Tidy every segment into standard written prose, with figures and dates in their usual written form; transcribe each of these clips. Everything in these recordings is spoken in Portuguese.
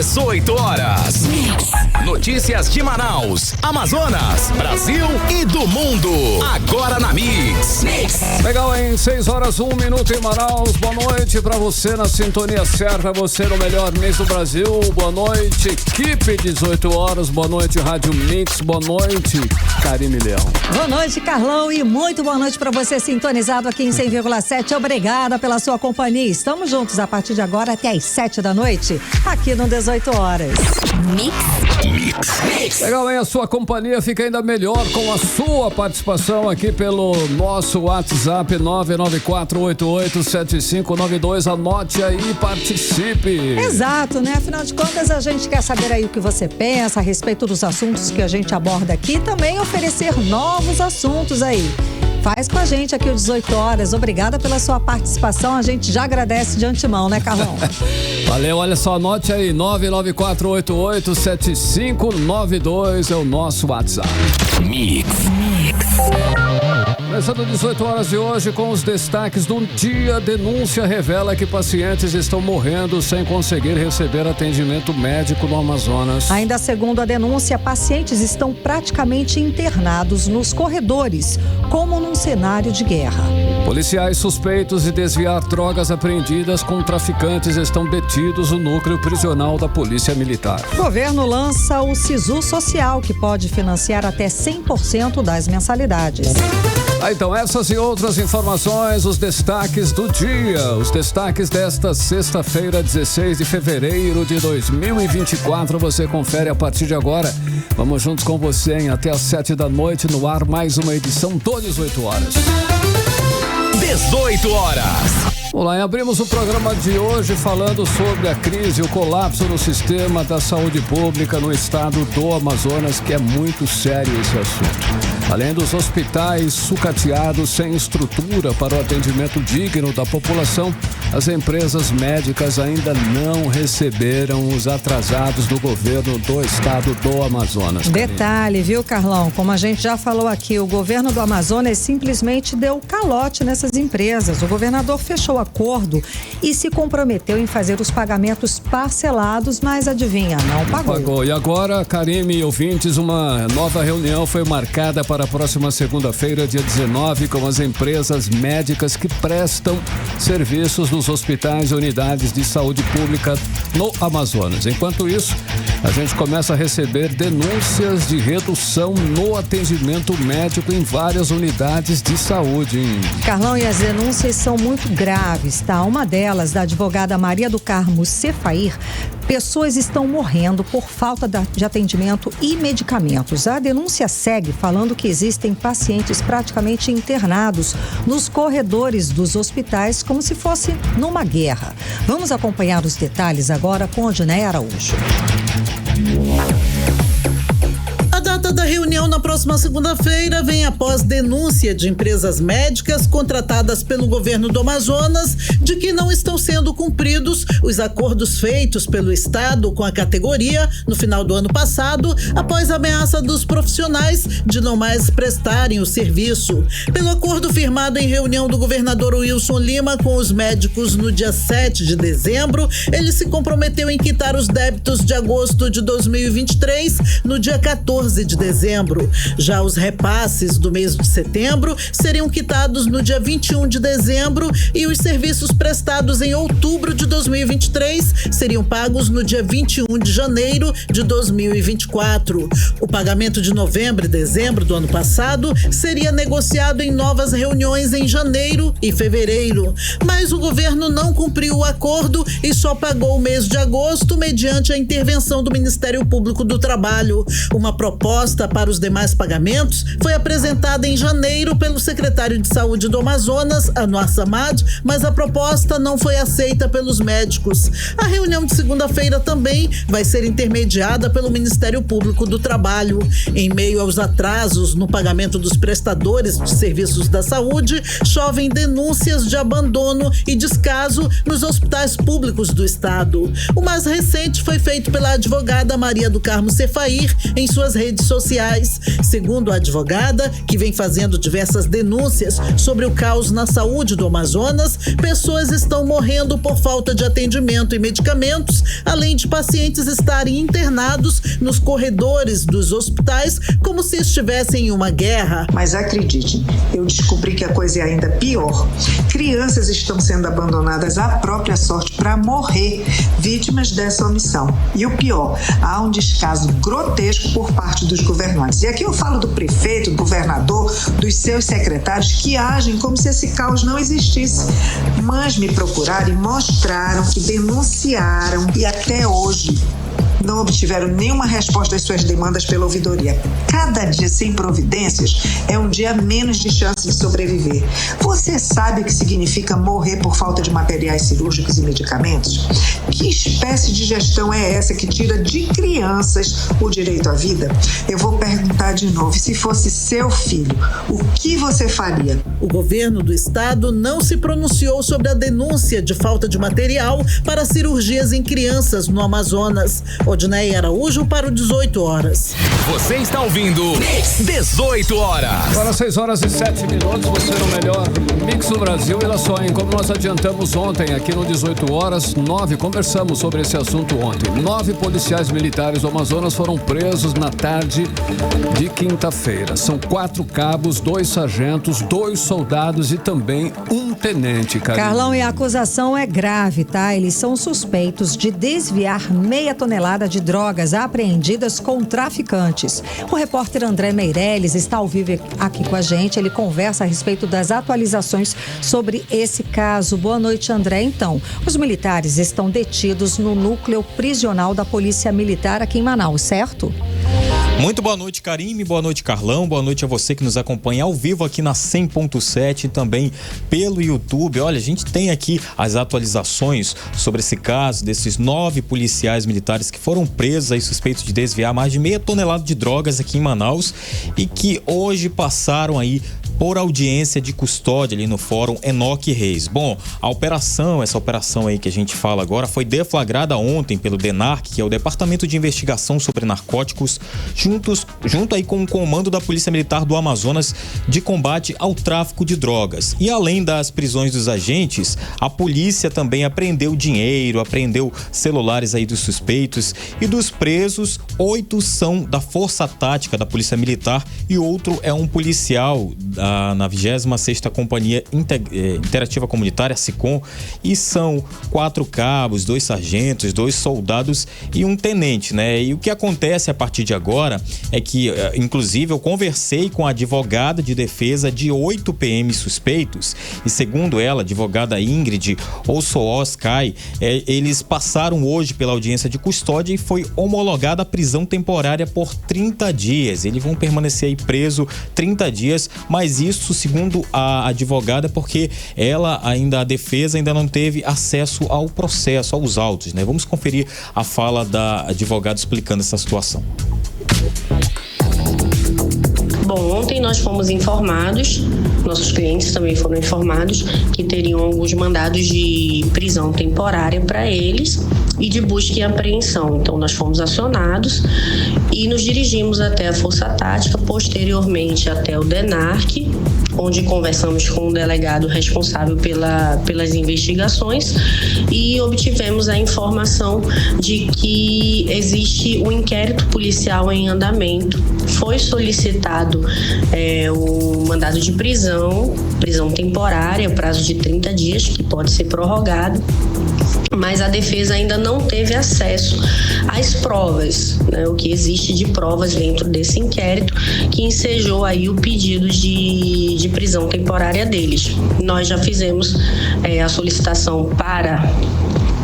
18 horas. Notícias de Manaus, Amazonas, Brasil e do mundo. Agora na Mix. Legal, hein? 6 horas, 1 minuto em Manaus. Boa noite pra você na sintonia certa. Você no melhor mix do Brasil. Boa noite, equipe 18 horas. Boa noite, Rádio Mix. Boa noite, Karime Leão. Boa noite, Carlão. E muito boa noite pra você sintonizado aqui em 100,7. Obrigada pela sua companhia. Estamos juntos a partir de agora até às 7 da noite, aqui no 18 horas. Mix. Legal, hein? A sua companhia fica ainda melhor com a sua participação aqui pelo nosso WhatsApp 994887592. Anote aí e participe. Exato, né? Afinal de contas, a gente quer saber aí o que você pensa a respeito dos assuntos que a gente aborda aqui e também oferecer novos assuntos aí. Faz com a gente aqui o 18 horas. Obrigada pela sua participação. A gente já agradece de antemão, né, Carlão? Valeu, olha só, anote aí, 994887592 é o nosso WhatsApp. Mix. Começando 18 horas de hoje com os destaques do dia. Denúncia revela que pacientes estão morrendo sem conseguir receber atendimento médico no Amazonas. Ainda segundo a denúncia, pacientes estão praticamente internados nos corredores, como num cenário de guerra. Policiais suspeitos de desviar drogas apreendidas com traficantes estão detidos no núcleo prisional da Polícia Militar. O governo lança o Sisu Social, que pode financiar até 100% das mensalidades. Então, essas e outras informações, os destaques do dia, os destaques desta sexta-feira, 16 de fevereiro de 2024, você confere a partir de agora. Vamos juntos com você, hein? Até às 7 da noite, no ar, mais uma edição do 18 horas. 18 horas. Olá, e abrimos o programa de hoje falando sobre a crise, o colapso no sistema da saúde pública no estado do Amazonas, que é muito sério esse assunto. Além dos hospitais sucateados sem estrutura para o atendimento digno da população, as empresas médicas ainda não receberam os atrasados do governo do estado do Amazonas. Detalhe, viu, Carlão? Como a gente já falou aqui, o governo do Amazonas simplesmente deu calote nessas empresas. O governador fechou acordo e se comprometeu em fazer os pagamentos parcelados, mas adivinha, não pagou. E agora, Karime e ouvintes, uma nova reunião foi marcada para a próxima segunda-feira, dia 19, com as empresas médicas que prestam serviços nos hospitais e unidades de saúde pública no Amazonas. Enquanto isso, a gente começa a receber denúncias de redução no atendimento médico em várias unidades de saúde, hein? Carlão, e as denúncias são muito graves, tá? Uma delas, da advogada Maria do Carmo Cefair, pessoas estão morrendo por falta de atendimento e medicamentos. A denúncia segue falando que existem pacientes praticamente internados nos corredores dos hospitais como se fosse numa guerra. Vamos acompanhar os detalhes agora com a Diné Araújo. A data da reunião na próxima segunda-feira vem após denúncia de empresas médicas contratadas pelo governo do Amazonas de que não estão sendo cumpridos os acordos feitos pelo estado com a categoria no final do ano passado, após a ameaça dos profissionais de não mais prestarem o serviço. Pelo acordo firmado em reunião do governador Wilson Lima com os médicos no dia 7 de dezembro, ele se comprometeu em quitar os débitos de agosto de 2023 no dia 14 de dezembro. Já os repasses do mês de setembro seriam quitados no dia 21 de dezembro e os serviços prestados em outubro de 2023 seriam pagos no dia 21 de janeiro de 2024. O pagamento de novembro e dezembro do ano passado seria negociado em novas reuniões em janeiro e fevereiro, mas o governo não cumpriu o acordo e só pagou o mês de agosto mediante a intervenção do Ministério Público do Trabalho. Uma proposta para os demais pagamentos foi apresentada em janeiro pelo secretário de Saúde do Amazonas, Anwar Samad, mas a proposta não foi aceita pelos médicos. A reunião de segunda-feira também vai ser intermediada pelo Ministério Público do Trabalho. Em meio aos atrasos no pagamento dos prestadores de serviços da saúde, chovem denúncias de abandono e descaso nos hospitais públicos do estado. O mais recente foi feito pela advogada Maria do Carmo Cefair em suas redes sociais. Segundo a advogada, que vem fazendo diversas denúncias sobre o caos na saúde do Amazonas, pessoas estão morrendo por falta de atendimento e medicamentos, além de pacientes estarem internados nos corredores dos hospitais como se estivessem em uma guerra. Mas acredite, eu descobri que a coisa é ainda pior. Crianças estão sendo abandonadas à própria sorte para morrer, vítimas dessa omissão. E o pior, há um descaso grotesco por parte dos governantes. E aqui eu falo do prefeito, do governador, dos seus secretários que agem como se esse caos não existisse. Mães me procuraram e mostraram que denunciaram e até hoje não obtiveram nenhuma resposta às suas demandas pela ouvidoria. Cada dia sem providências é um dia menos de chance de sobreviver. Você sabe o que significa morrer por falta de materiais cirúrgicos e medicamentos? Que espécie de gestão é essa que tira de crianças o direito à vida? Eu vou perguntar de novo, se fosse seu filho, o que você faria? O governo do estado não se pronunciou sobre a denúncia de falta de material para cirurgias em crianças no Amazonas. Odinei Araújo para o 18 horas. Você está ouvindo 18 horas. Agora 6h07, você no melhor Mix do Brasil. Olha só, hein? Como nós adiantamos ontem aqui no 18 horas, 9, conversamos sobre esse assunto ontem. 9 policiais militares do Amazonas foram presos na tarde de quinta-feira. São 4 cabos, 2 sargentos, 2 soldados e também um tenente, Carlão, e a acusação é grave, tá? Eles são suspeitos de desviar meia tonelada de drogas apreendidas com traficantes. O repórter André Meirelles está ao vivo aqui com a gente. Ele conversa a respeito das atualizações sobre esse caso. Boa noite, André. Então, os militares estão detidos no núcleo prisional da Polícia Militar aqui em Manaus, certo? Muito boa noite, Karime, boa noite, Carlão, boa noite a você que nos acompanha ao vivo aqui na 100.7 e também pelo YouTube. Olha, a gente tem aqui as atualizações sobre esse caso desses 9 policiais militares que foram presos aí suspeitos de desviar mais de meia tonelada de drogas aqui em Manaus e que hoje passaram aí por audiência de custódia ali no Fórum Enoque Reis. Bom, essa operação aí que a gente fala agora foi deflagrada ontem pelo DENARC, que é o Departamento de Investigação sobre Narcóticos, junto aí com o comando da Polícia Militar do Amazonas de combate ao tráfico de drogas. E além das prisões dos agentes, a polícia também apreendeu dinheiro, apreendeu celulares aí dos suspeitos e dos presos, 8 são da Força Tática da Polícia Militar e outro é um policial na 26ª Companhia Interativa Comunitária, SICOM, e são 4 cabos, 2 sargentos, 2 soldados e um tenente, né? E o que acontece a partir de agora é que, inclusive, eu conversei com a advogada de defesa de 8 PMs suspeitos e, segundo ela, a advogada Ingrid Ossooskai, eles passaram hoje pela audiência de custódia e foi homologada a prisão temporária por 30 dias. Eles vão permanecer aí preso 30 dias, mas isso, segundo a advogada, porque a defesa ainda não teve acesso ao processo, aos autos, né? Vamos conferir a fala da advogada explicando essa situação. Bom, ontem nós fomos informados, nossos clientes também foram informados, que teriam alguns mandados de prisão temporária para eles e de busca e apreensão. Então, nós fomos acionados e nos dirigimos até a Força Tática, posteriormente até o DENARC, onde conversamos com o delegado responsável pelas investigações e obtivemos a informação de que existe um inquérito policial em andamento. Foi solicitado o mandado de prisão temporária, prazo de 30 dias, que pode ser prorrogado, mas a defesa ainda não teve acesso às provas, né, o que existe de provas dentro desse inquérito, que ensejou aí o pedido de prisão temporária deles. Nós já fizemos a solicitação para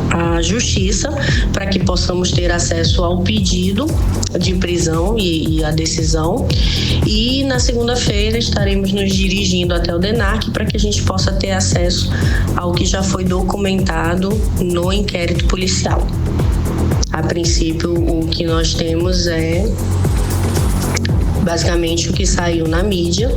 a Justiça para que possamos ter acesso ao pedido de prisão e a decisão, e na segunda-feira estaremos nos dirigindo até o DENARC para que a gente possa ter acesso ao que já foi documentado no inquérito policial. A princípio, o que nós temos é basicamente o que saiu na mídia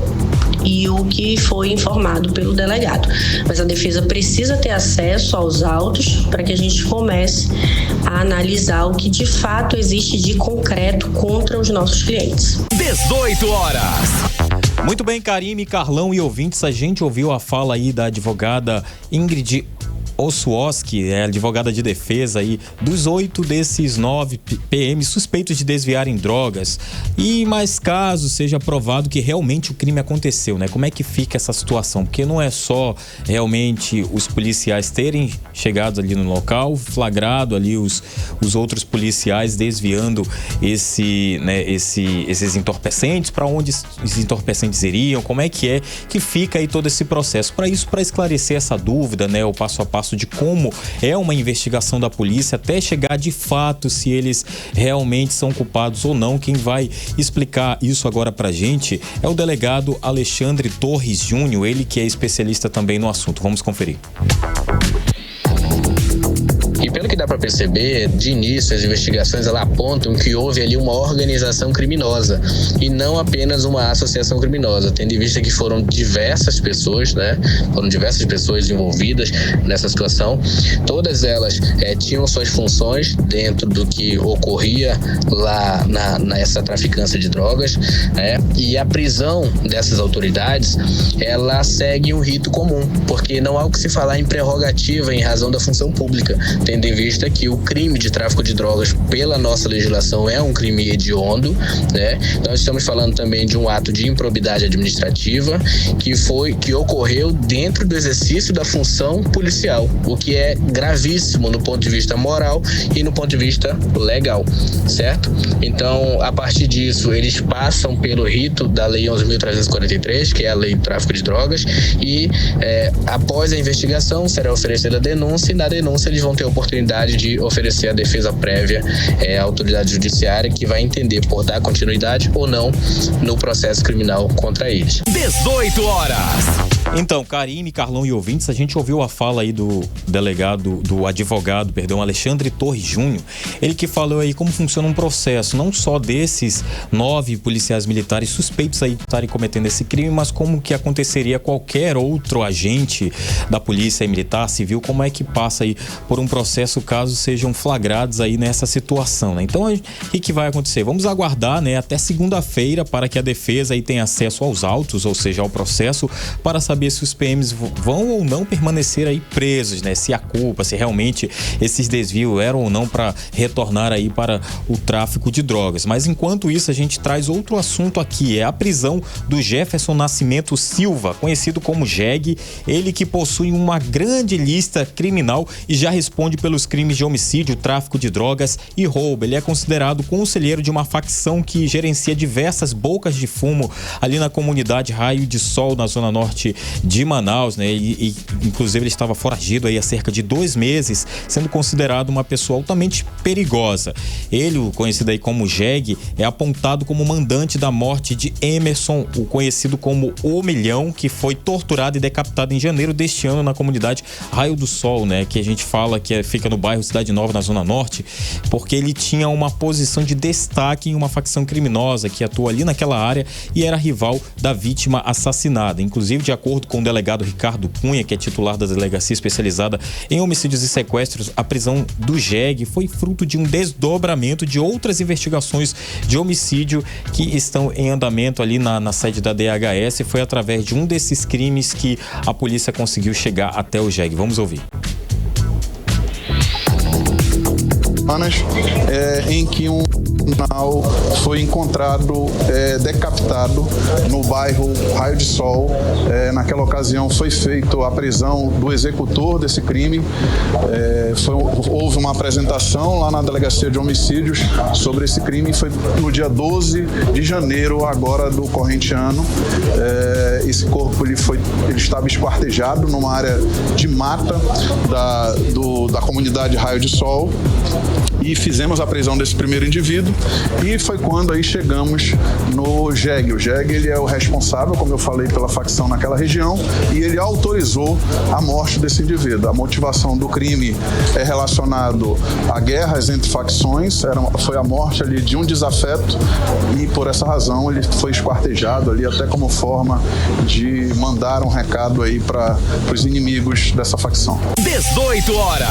e o que foi informado pelo delegado. Mas a defesa precisa ter acesso aos autos para que a gente comece a analisar o que de fato existe de concreto contra os nossos clientes. 18 horas. Muito bem, Karime, Carlão e ouvintes, a gente ouviu a fala aí da advogada Ingrid Ossuoski, advogada de defesa aí, dos 8 desses 9 PMs suspeitos de desviarem drogas. E mais caso seja provado que realmente o crime aconteceu, né? Como é que fica essa situação? Porque não é só realmente os policiais terem chegado ali no local, flagrado ali os outros policiais desviando esses entorpecentes, para onde os entorpecentes iriam, como é que fica aí todo esse processo? Para esclarecer essa dúvida, né, o passo a passo de como é uma investigação da polícia até chegar de fato se eles realmente são culpados ou não. Quem vai explicar isso agora pra gente é o delegado Alexandre Torres Júnior, ele que é especialista também no assunto. Vamos conferir. E pelo que dá para perceber, de início as investigações elas apontam que houve ali uma organização criminosa e não apenas uma associação criminosa, tendo em vista que foram diversas pessoas, né? Foram diversas pessoas envolvidas nessa situação. Todas elas tinham suas funções dentro do que ocorria lá nessa traficância de drogas, né? E a prisão dessas autoridades, ela segue um rito comum, porque não há o que se falar em prerrogativa em razão da função pública, tendo em vista que o crime de tráfico de drogas pela nossa legislação é um crime hediondo, né? Nós estamos falando também de um ato de improbidade administrativa que ocorreu dentro do exercício da função policial, o que é gravíssimo no ponto de vista moral e no ponto de vista legal, certo? Então, a partir disso, eles passam pelo rito da Lei 11.343, que é a Lei do Tráfico de Drogas, e após a investigação será oferecida a denúncia, e na denúncia eles vão ter a oportunidade de oferecer a defesa prévia à autoridade judiciária, que vai entender por dar continuidade ou não no processo criminal contra eles. 18 horas. Então, Karime, Carlão e ouvintes, a gente ouviu a fala aí do advogado, Alexandre Torres Júnior, ele que falou aí como funciona um processo, não só desses 9 policiais militares suspeitos aí de estarem cometendo esse crime, mas como que aconteceria qualquer outro agente da polícia militar, civil, como é que passa aí por um processo caso sejam flagrados aí nessa situação, né? Então, o que vai acontecer? Vamos aguardar, né, até segunda-feira para que a defesa aí tenha acesso aos autos, ou seja, ao processo, para saber se os PMs vão ou não permanecer aí presos, né? Se a culpa, se realmente esses desvios eram ou não para retornar aí para o tráfico de drogas. Mas enquanto isso, a gente traz outro assunto aqui, é a prisão do Jefferson Nascimento Silva, conhecido como Jeg, ele que possui uma grande lista criminal e já responde pelos crimes de homicídio, tráfico de drogas e roubo. Ele é considerado conselheiro de uma facção que gerencia diversas bocas de fumo ali na comunidade Raio de Sol, na zona norte de Manaus, né? E inclusive ele estava foragido aí há cerca de 2 meses, sendo considerado uma pessoa altamente perigosa. Ele, o conhecido aí como Jeg, é apontado como mandante da morte de Emerson, o conhecido como O Milhão, que foi torturado e decapitado em janeiro deste ano na comunidade Raio do Sol, né? Que a gente fala que fica no bairro Cidade Nova, na zona norte, porque ele tinha uma posição de destaque em uma facção criminosa que atua ali naquela área e era rival da vítima assassinada. Inclusive, de acordo com o delegado Ricardo Cunha, que é titular da delegacia especializada em homicídios e sequestros, a prisão do Jeg foi fruto de um desdobramento de outras investigações de homicídio que estão em andamento ali na sede da DHS. Foi através de um desses crimes que a polícia conseguiu chegar até o Jeg. Vamos ouvir. Em que um criminal foi encontrado decapitado no bairro Raio de Sol. Naquela ocasião foi feita a prisão do executor desse crime. Houve uma apresentação lá na delegacia de homicídios sobre esse crime. Foi no dia 12 de janeiro agora do corrente ano. Esse corpo ele estava esquartejado numa área de mata da comunidade Raio de Sol. E fizemos a prisão desse primeiro indivíduo ocorrido. E foi quando aí chegamos no JEG. O JEG, ele é o responsável, como eu falei, pela facção naquela região, e ele autorizou a morte desse indivíduo. A motivação do crime é relacionado a guerras entre facções, foi a morte ali de um desafeto, e por essa razão ele foi esquartejado ali, até como forma de mandar um recado aí para os inimigos dessa facção. 18 horas.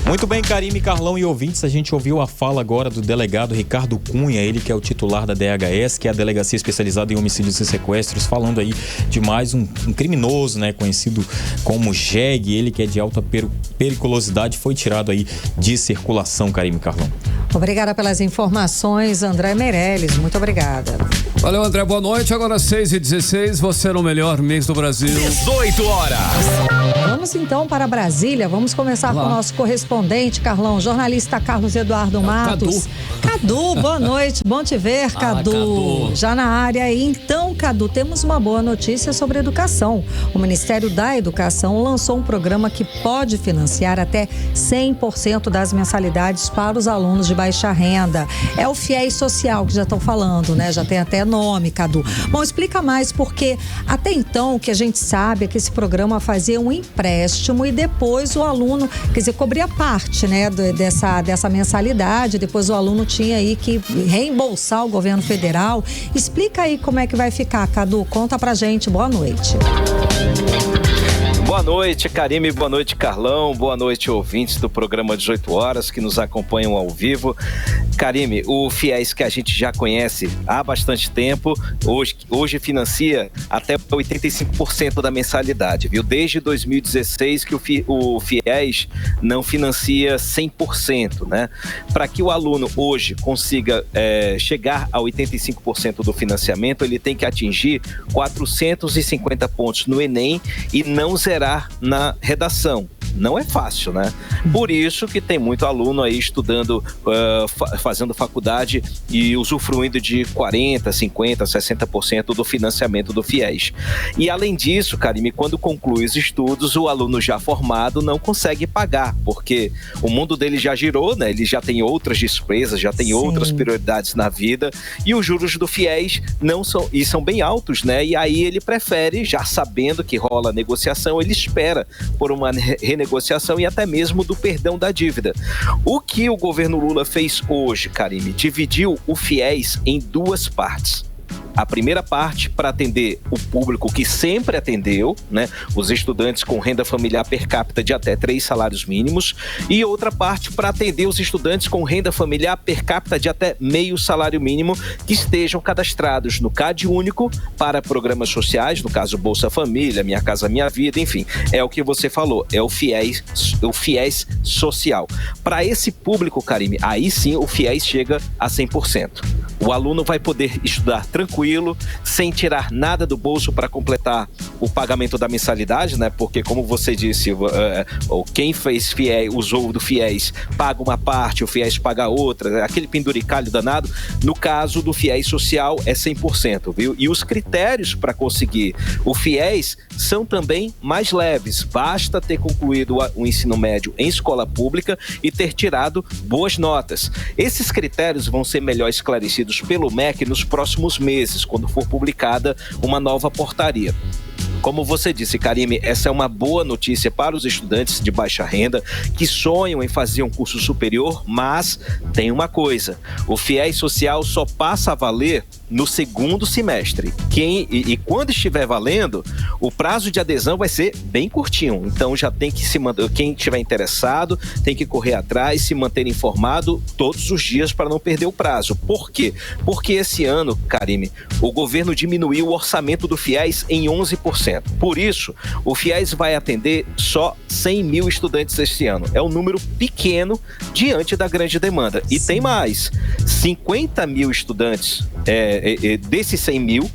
Muito bem, Karime, Carlão e ouvintes, a gente ouviu a fala agora do delegado Ricardo Cunha, ele que é o titular da DHS, que é a Delegacia Especializada em Homicídios e Sequestros, falando aí de mais um criminoso, né, conhecido como JEG, ele que é de alta periculosidade, foi tirado aí de circulação, Karime, Carlão. Obrigada pelas informações, André Meirelles, muito obrigada. Valeu, André, boa noite, agora 6h16, você no melhor mês do Brasil. 18 horas. Vamos então para Brasília, vamos começar com o nosso correspondente, Carlão, jornalista Carlos Eduardo Matos. Cadu, boa noite, bom te ver, Cadu. Já na área aí, então, Cadu, temos uma boa notícia sobre educação. O Ministério da Educação lançou um programa que pode financiar até 100% das mensalidades para os alunos de baixa renda. É o FIES Social que já estão falando, né? Já tem até nome, Cadu. Bom, explica mais, porque até então o que a gente sabe é que esse programa fazia um empréstimo e depois o aluno, quer dizer, cobria parte, né, dessa mensalidade, depois o aluno tinha aí que reembolsar o governo federal. Explica aí como é que vai ficar, Cadu, conta pra gente, boa noite. Boa noite, Karime, boa noite, Carlão, boa noite, ouvintes do programa 18 horas que nos acompanham ao vivo. Karime, o FIES que a gente já conhece há bastante tempo, hoje financia até 85% da mensalidade, viu? Desde 2016 que o FIES não financia 100%, né? Para que o aluno hoje consiga chegar a 85% do financiamento, ele tem que atingir 450 pontos no Enem e não zerar na redação. Não é fácil, né? Por isso que tem muito aluno aí estudando, fazendo faculdade e usufruindo de 40%, 50%, 60% do financiamento do FIES. E além disso, Karime, quando conclui os estudos, o aluno já formado não consegue pagar, porque o mundo dele já girou, né? Ele já tem outras despesas, já tem outras prioridades na vida, e os juros do FIES são bem altos, né? E aí ele prefere, já sabendo que rola a negociação, ele espera por uma renegociação e até mesmo do perdão da dívida. O que o governo Lula fez hoje, Karime, dividiu o FIES em duas partes. A primeira parte para atender o público que sempre atendeu, né? Os estudantes com renda familiar per capita de até 3 salários mínimos, e outra parte para atender os estudantes com renda familiar per capita de até meio salário mínimo que estejam cadastrados no CAD único para programas sociais, no caso Bolsa Família, Minha Casa Minha Vida, enfim, é o que você falou, é o FIES social. Para esse público, Karime, aí sim o FIES chega a 100%. O aluno vai poder estudar tranquilo, sem tirar nada do bolso para completar o pagamento da mensalidade, né? Porque, como você disse, quem fez FIES, usou do FIES, paga uma parte, o FIES paga outra, aquele penduricalho danado. No caso do FIES social, é 100%, viu? E os critérios para conseguir o FIES são também mais leves. Basta ter concluído o ensino médio em escola pública e ter tirado boas notas. Esses critérios vão ser melhor esclarecidos pelo MEC nos próximos meses, quando for publicada uma nova portaria. Como você disse, Karime, essa é uma boa notícia para os estudantes de baixa renda que sonham em fazer um curso superior, mas tem uma coisa, o FIES social só passa a valer no segundo semestre. E quando estiver valendo, o prazo de adesão vai ser bem curtinho. Então já tem que quem estiver interessado tem que correr atrás, se manter informado todos os dias para não perder o prazo. Por quê? Porque esse ano, Karime, o governo diminuiu o orçamento do FIES em 11%. Por isso, o FIES vai atender só 100 mil estudantes este ano. É um número pequeno diante da grande demanda. E tem mais, 50 mil estudantes, desses 100 mil,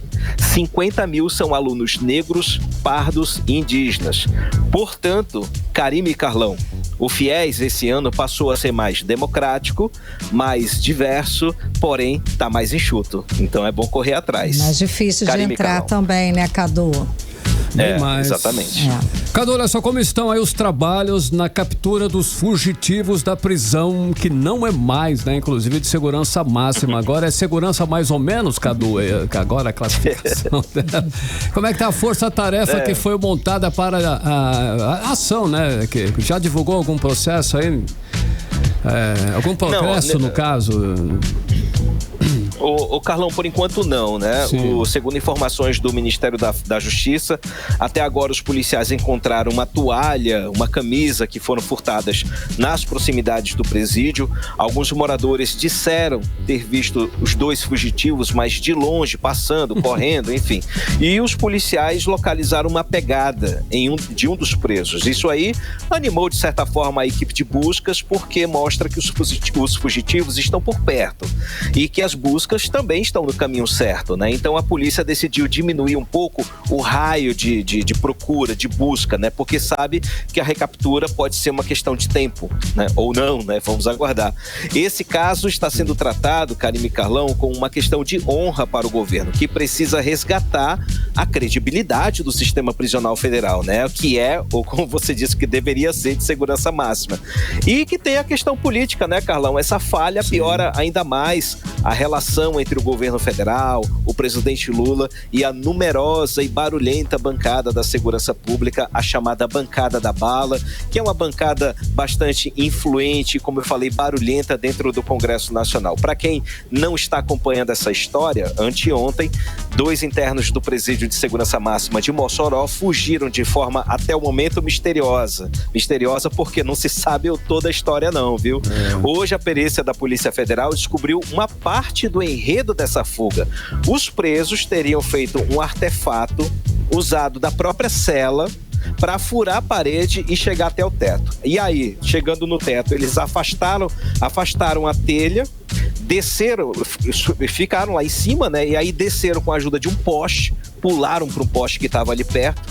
50 mil são alunos negros, pardos e indígenas. Portanto, Karime e Carlão, o FIES esse ano passou a ser mais democrático, mais diverso, porém está mais enxuto. Então é bom correr atrás. Mais difícil de entrar também, né, Cadu? Nem mais. Exatamente. Cadu, olha só como estão aí os trabalhos na captura dos fugitivos da prisão, que não é mais, né? Inclusive de segurança máxima. Agora é segurança mais ou menos, Cadu, que agora a classificação dela. Como é que tá a força-tarefa que foi montada para a ação, né? Que já divulgou algum processo aí? Algum progresso, no caso? O Carlão, por enquanto não, né? Segundo informações do Ministério da Justiça, até agora os policiais encontraram uma toalha, uma camisa que foram furtadas nas proximidades do presídio. Alguns moradores disseram ter visto os 2 fugitivos, mas de longe, passando, correndo, enfim. E os policiais localizaram uma pegada de um dos presos. Isso aí animou, de certa forma, a equipe de buscas, porque mostra que os fugitivos estão por perto e que as buscas também estão no caminho certo, né? Então a polícia decidiu diminuir um pouco o raio de procura, de busca, né? Porque sabe que a recaptura pode ser uma questão de tempo, né? Ou não, né? Vamos aguardar. Esse caso está sendo tratado, Karime e Carlão, com uma questão de honra para o governo, que precisa resgatar a credibilidade do sistema prisional federal, né? Que é, ou como você disse, que deveria ser de segurança máxima. E que tem a questão política, né, Carlão? Essa falha piora ainda mais a relação entre o governo federal, o presidente Lula e a numerosa e barulhenta bancada da segurança pública, a chamada bancada da bala, que é uma bancada bastante influente, como eu falei, barulhenta dentro do Congresso Nacional. Para quem não está acompanhando essa história, anteontem, 2 internos do Presídio de Segurança Máxima de Mossoró fugiram de forma, até o momento, misteriosa. Misteriosa porque não se sabe toda a história não, viu? Hoje a perícia da Polícia Federal descobriu uma parte do enredo dessa fuga. Os presos teriam feito um artefato usado da própria cela para furar a parede e chegar até o teto. E aí, chegando no teto, eles afastaram a telha, desceram, ficaram lá em cima, né? E aí desceram com a ajuda de um poste, pularam para um poste que estava ali perto,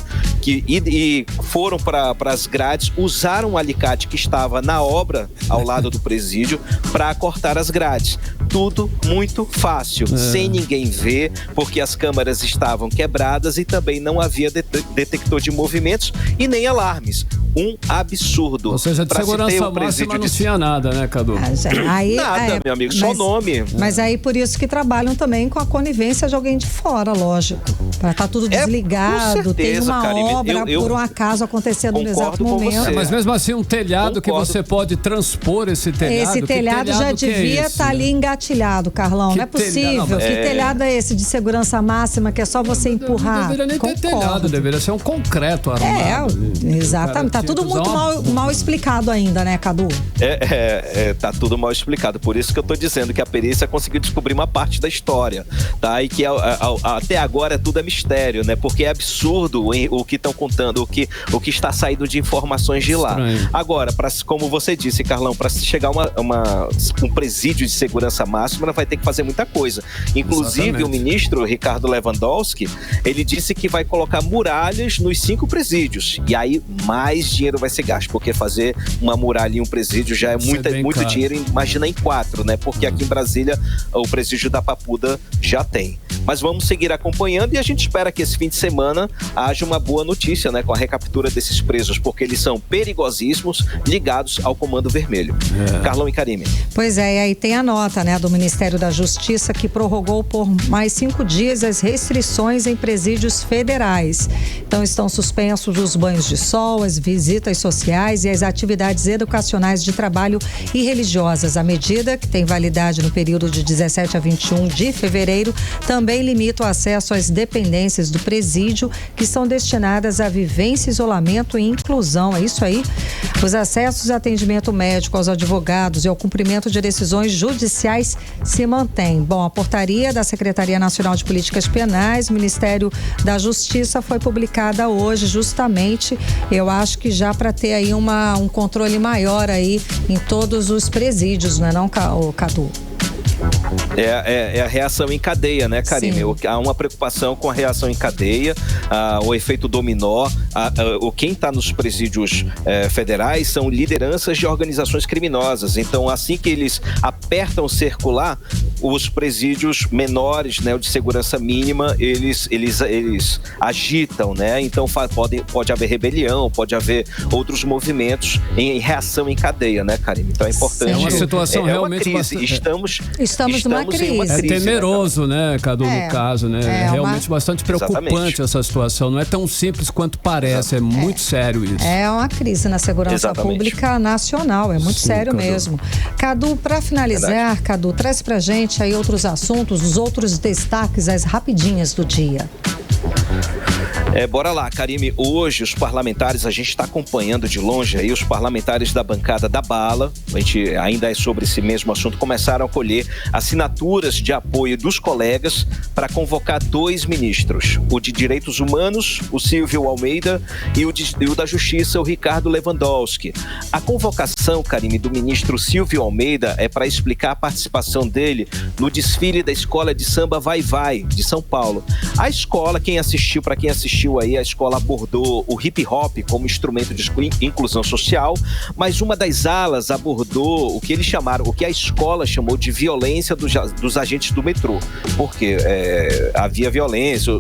e foram para as grades, usaram um alicate que estava na obra ao lado do presídio para cortar as grades. Tudo muito fácil, sem ninguém ver, porque as câmeras estavam quebradas e também não havia detector de movimentos e nem alarmes. Um absurdo. Ou seja, de segurança máxima não tinha nada, né, Cadu? Nada, meu amigo, só nome. Mas aí por isso que trabalham também com a conivência de alguém de fora, lógico. Para estar tudo desligado, tem uma obra, por um acaso acontecer no exato momento. Mas mesmo assim, um telhado que você pode transpor esse telhado. Esse telhado já devia estar ali engatilhado, Carlão. Não é possível. Que telhado é esse de segurança máxima que é só você empurrar? Não deveria nem ter telhado, deveria ser um concreto armado. Exatamente. Tá tudo muito mal explicado ainda, né, Cadu? Tá tudo mal explicado. Por isso que eu tô dizendo que a perícia conseguiu descobrir uma parte da história, tá? E que até agora tudo é mistério, né? Porque é absurdo o que estão contando, o que está saindo de informações de lá. Estranho. Agora, como você disse, Carlão, para chegar um presídio de segurança máxima, vai ter que fazer muita coisa. Inclusive, exatamente, o ministro Ricardo Lewandowski, ele disse que vai colocar muralhas nos 5 presídios. E aí, mais dinheiro vai ser gasto, porque fazer uma muralha em um presídio já é muito dinheiro, imagina em 4, né? Porque aqui em Brasília, o presídio da Papuda já tem. Mas vamos seguir acompanhando e a gente espera que esse fim de semana haja uma boa notícia, né, com a recaptura desses presos, porque eles são perigosíssimos, ligados ao Comando Vermelho. Carlão e Karime. Pois é, e aí tem a nota, né, do Ministério da Justiça que prorrogou por mais 5 dias as restrições em presídios federais. Então estão suspensos os banhos de sol, as visitas sociais e as atividades educacionais de trabalho e religiosas. A medida, que tem validade no período de 17 a 21 de fevereiro, também limita o acesso às dependências do presídio, que são destinadas à vivência, isolamento e inclusão. É isso aí. Os acessos a atendimento médico aos advogados e ao cumprimento de decisões judiciais se mantêm. Bom, a portaria da Secretaria Nacional de Políticas Penais, Ministério da Justiça, foi publicada hoje, justamente, eu acho que já para ter aí um controle maior aí em todos os presídios, não é não, Cadu? É a reação em cadeia, né, Karime? Há uma preocupação com a reação em cadeia, o efeito dominó. Quem está nos presídios federais são lideranças de organizações criminosas. Então, assim que eles apertam o cerco lá, os presídios menores, né, o de segurança mínima, eles agitam, né? Então pode haver rebelião, pode haver outros movimentos em reação em cadeia, né, Karine? Então é importante. É uma situação realmente uma crise. Estamos numa crise. É temeroso, né, Cadu, no caso, né? É realmente bastante preocupante. Exatamente. Essa situação. Não é tão simples quanto parece. É muito sério isso. É uma crise na segurança pública nacional. É muito sério Cadu. mesmo. Cadu, para finalizar, Cadu, traz pra gente aí outros assuntos, os outros destaques, as rapidinhas do dia. Bora lá, Karime. Hoje os parlamentares, a gente está acompanhando de longe aí, os parlamentares da bancada da Bala, a gente ainda é sobre esse mesmo assunto, começaram a colher assinaturas de apoio dos colegas para convocar 2 ministros, o de Direitos Humanos, o Silvio Almeida, e o da Justiça, o Ricardo Lewandowski. A convocação, Karime, do ministro Silvio Almeida é para explicar a participação dele no desfile da Escola de Samba Vai Vai, de São Paulo. A escola, para quem assistiu aí, a escola abordou o hip hop como instrumento de inclusão social, mas uma das alas abordou o que a escola chamou de violência dos agentes do metrô, porque havia violência,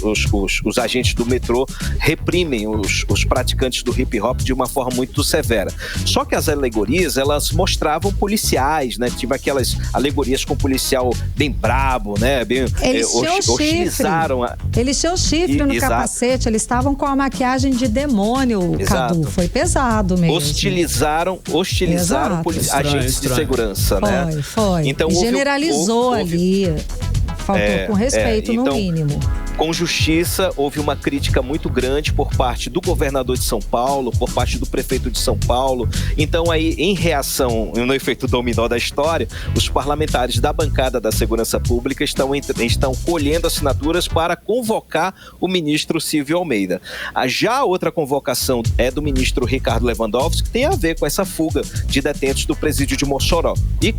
os agentes do metrô reprimem os praticantes do hip hop de uma forma muito severa. Só que as alegorias, elas mostravam policiais, né? Tive aquelas alegorias com policial bem brabo, né? Eles hostilizaram Eles tinham chifre no capacete, eles estavam com a maquiagem de demônio, Cadu. Foi pesado mesmo. Hostilizaram agentes de segurança, né? Foi. Então, generalizou ali. Faltou com respeito, no mínimo. Com justiça, houve uma crítica muito grande por parte do governador de São Paulo, por parte do prefeito de São Paulo. Então, aí, em reação, no efeito dominó da história, os parlamentares da bancada da Segurança Pública estão colhendo assinaturas para convocar o ministro Silvio Almeida. Já a outra convocação é do ministro Ricardo Lewandowski, que tem a ver com essa fuga de detentos do presídio de Mossoró. E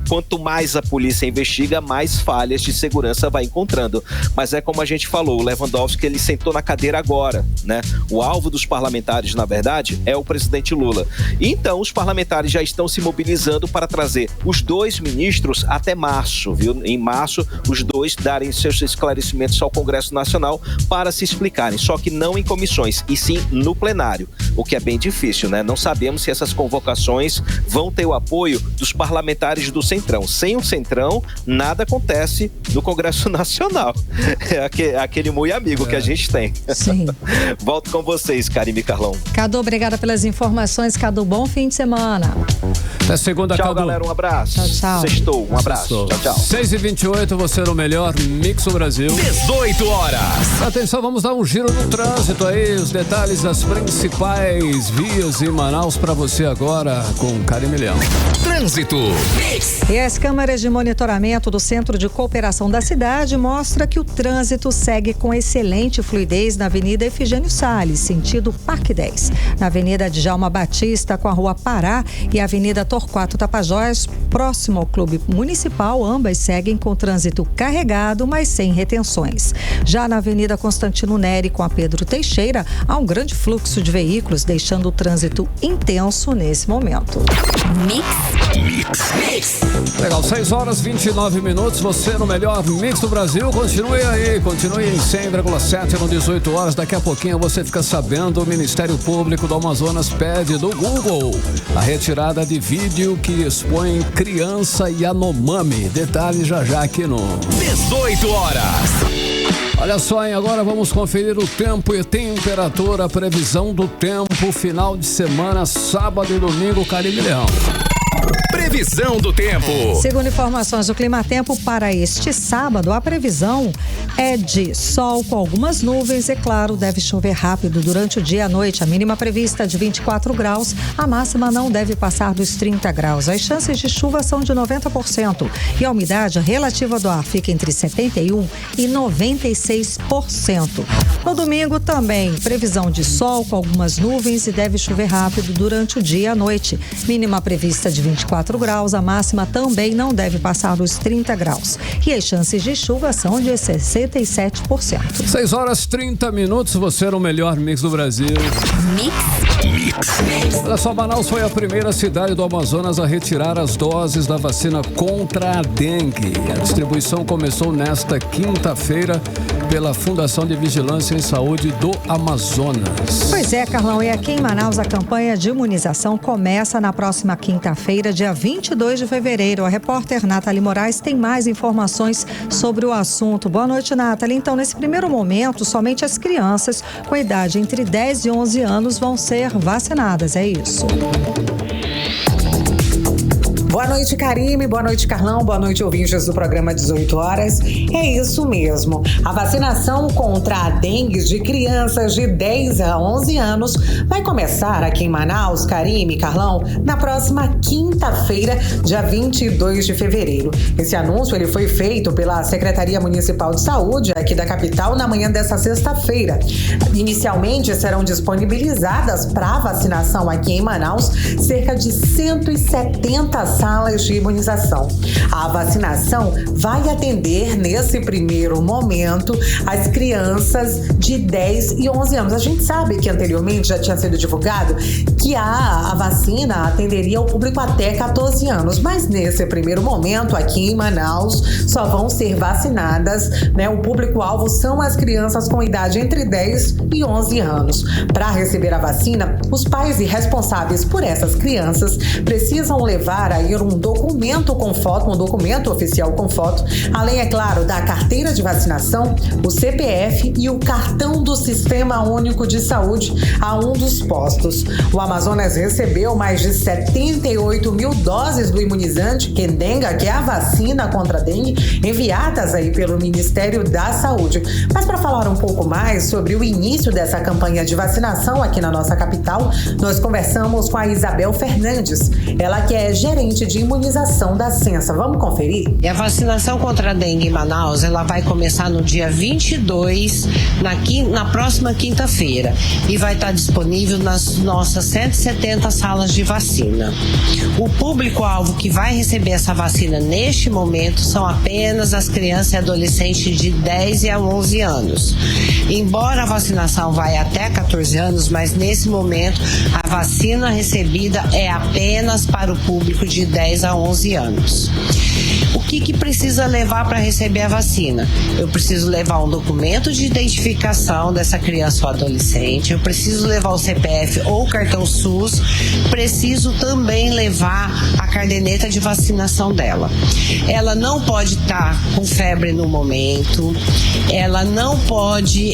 quanto mais a polícia investiga, mais falhas de segurança vai encontrando. Mas como a gente falou, o Lewandowski, ele sentou na cadeira agora, né? O alvo dos parlamentares, na verdade, é o presidente Lula. Então, os parlamentares já estão se mobilizando para trazer os 2 ministros até março, viu? Em março, os 2 darem seus esclarecimentos ao Congresso Nacional para se explicarem, só que não em comissões, e sim no plenário, o que é bem difícil, né? Não sabemos se essas convocações vão ter o apoio dos parlamentares do Centrão. Sem o Centrão, nada acontece no Congresso Nacional. Aquele muito amigo que a gente tem. Sim. Volto com vocês, Karime e Carlão. Cadu, obrigada pelas informações. Cadu, bom fim de semana. Até segunda, tchau, Cadu. Galera, um abraço. Tchau. Sextou, um abraço. Tchau. 6h28, você no melhor Mix do Brasil. 18 horas. Atenção, vamos dar um giro no trânsito aí, os detalhes das principais vias em Manaus para você agora com Karime Leão. Trânsito. E as câmeras de monitoramento do Centro de Cooperação da cidade mostram que o trânsito segue com excelente fluidez na Avenida Efigênio Salles, sentido Parque 10. Na Avenida Djalma Batista, com a Rua Pará, e a Avenida Torquato Tapajós, próximo ao Clube Municipal, ambas seguem com trânsito carregado, mas sem retenções. Já na Avenida Constantino Neri, com a Pedro Teixeira, há um grande fluxo de veículos, deixando o trânsito intenso nesse momento. Mix. Legal, 6h29, você no melhor Mix do Brasil. Continue aí, continue em 100,7 no 18 horas. Daqui a pouquinho você fica sabendo, o Ministério Público do Amazonas pede do Google a retirada de vídeo que expõe criança Yanomami. Detalhes já aqui no 18 horas. Olha só, hein? Agora vamos conferir o tempo e temperatura, previsão do tempo, final de semana, sábado e domingo, Karime Leão. Previsão do tempo. Segundo informações do Climatempo, para este sábado, a previsão é de sol com algumas nuvens. É claro, deve chover rápido durante o dia e a noite. A mínima prevista é de 24 graus, a máxima não deve passar dos 30 graus. As chances de chuva são de 90% e a umidade relativa do ar fica entre 71% e 96%. No domingo também, previsão de sol com algumas nuvens e deve chover rápido durante o dia e a noite. Mínima prevista de 24 graus, a máxima também não deve passar dos 30 graus. E as chances de chuva são de 67%. 6h30, você no melhor Mix do Brasil. Mix. Olha só, Manaus foi a primeira cidade do Amazonas a retirar as doses da vacina contra a dengue. A distribuição começou nesta quinta-feira pela Fundação de Vigilância em Saúde do Amazonas. Pois é, Carlão, e aqui em Manaus a campanha de imunização começa na próxima quinta-feira, dia 22 de fevereiro. A repórter Nathalie Moraes tem mais informações sobre o assunto. Boa noite, Nathalie. Então, nesse primeiro momento, somente as crianças com idade entre 10 e 11 anos vão ser vacinadas, é isso? Boa noite, Karime. Boa noite, Carlão. Boa noite, ouvintes do programa 18 horas. É isso mesmo. A vacinação contra a dengue de crianças de 10 a 11 anos vai começar aqui em Manaus, Karime e Carlão, na próxima quinta-feira, dia 22 de fevereiro. Esse anúncio ele foi feito pela Secretaria Municipal de Saúde aqui da capital na manhã desta sexta-feira. Inicialmente serão disponibilizadas para vacinação aqui em Manaus cerca de 170 salas de imunização. A vacinação vai atender, nesse primeiro momento, as crianças de 10 e 11 anos. A gente sabe que anteriormente já tinha sido divulgado que a vacina atenderia o público até 14 anos, mas nesse primeiro momento, aqui em Manaus, só vão ser vacinadas, né? O público-alvo são as crianças com idade entre 10 e 11 anos. Para receber a vacina, os pais e responsáveis por essas crianças precisam levar aí um documento com foto, um documento oficial com foto, além, é claro, da carteira de vacinação, o CPF e o cartão do Sistema Único de Saúde a um dos postos. O Amazonas recebeu mais de 78 mil doses do imunizante Qdenga, que é a vacina contra a dengue, enviadas aí pelo Ministério da Saúde. Mas para falar um pouco mais sobre o início dessa campanha de vacinação aqui na nossa capital, nós conversamos com a Isabel Fernandes, ela que é gerente de imunização da Censa. Vamos conferir? E a vacinação contra a dengue em Manaus, ela vai começar no dia 22, na próxima quinta-feira, e vai estar disponível nas nossas 170 salas de vacina. O público-alvo que vai receber essa vacina neste momento são apenas as crianças e adolescentes de 10 a 11 anos. Embora a vacinação vai até 14 anos, mas nesse momento a vacina recebida é apenas para o público de 10 a 11 anos. O que precisa levar para receber a vacina? Eu preciso levar um documento de identificação dessa criança ou adolescente, eu preciso levar o CPF ou cartão SUS, preciso também levar a caderneta de vacinação dela. Ela não pode estar com febre no momento, ela não pode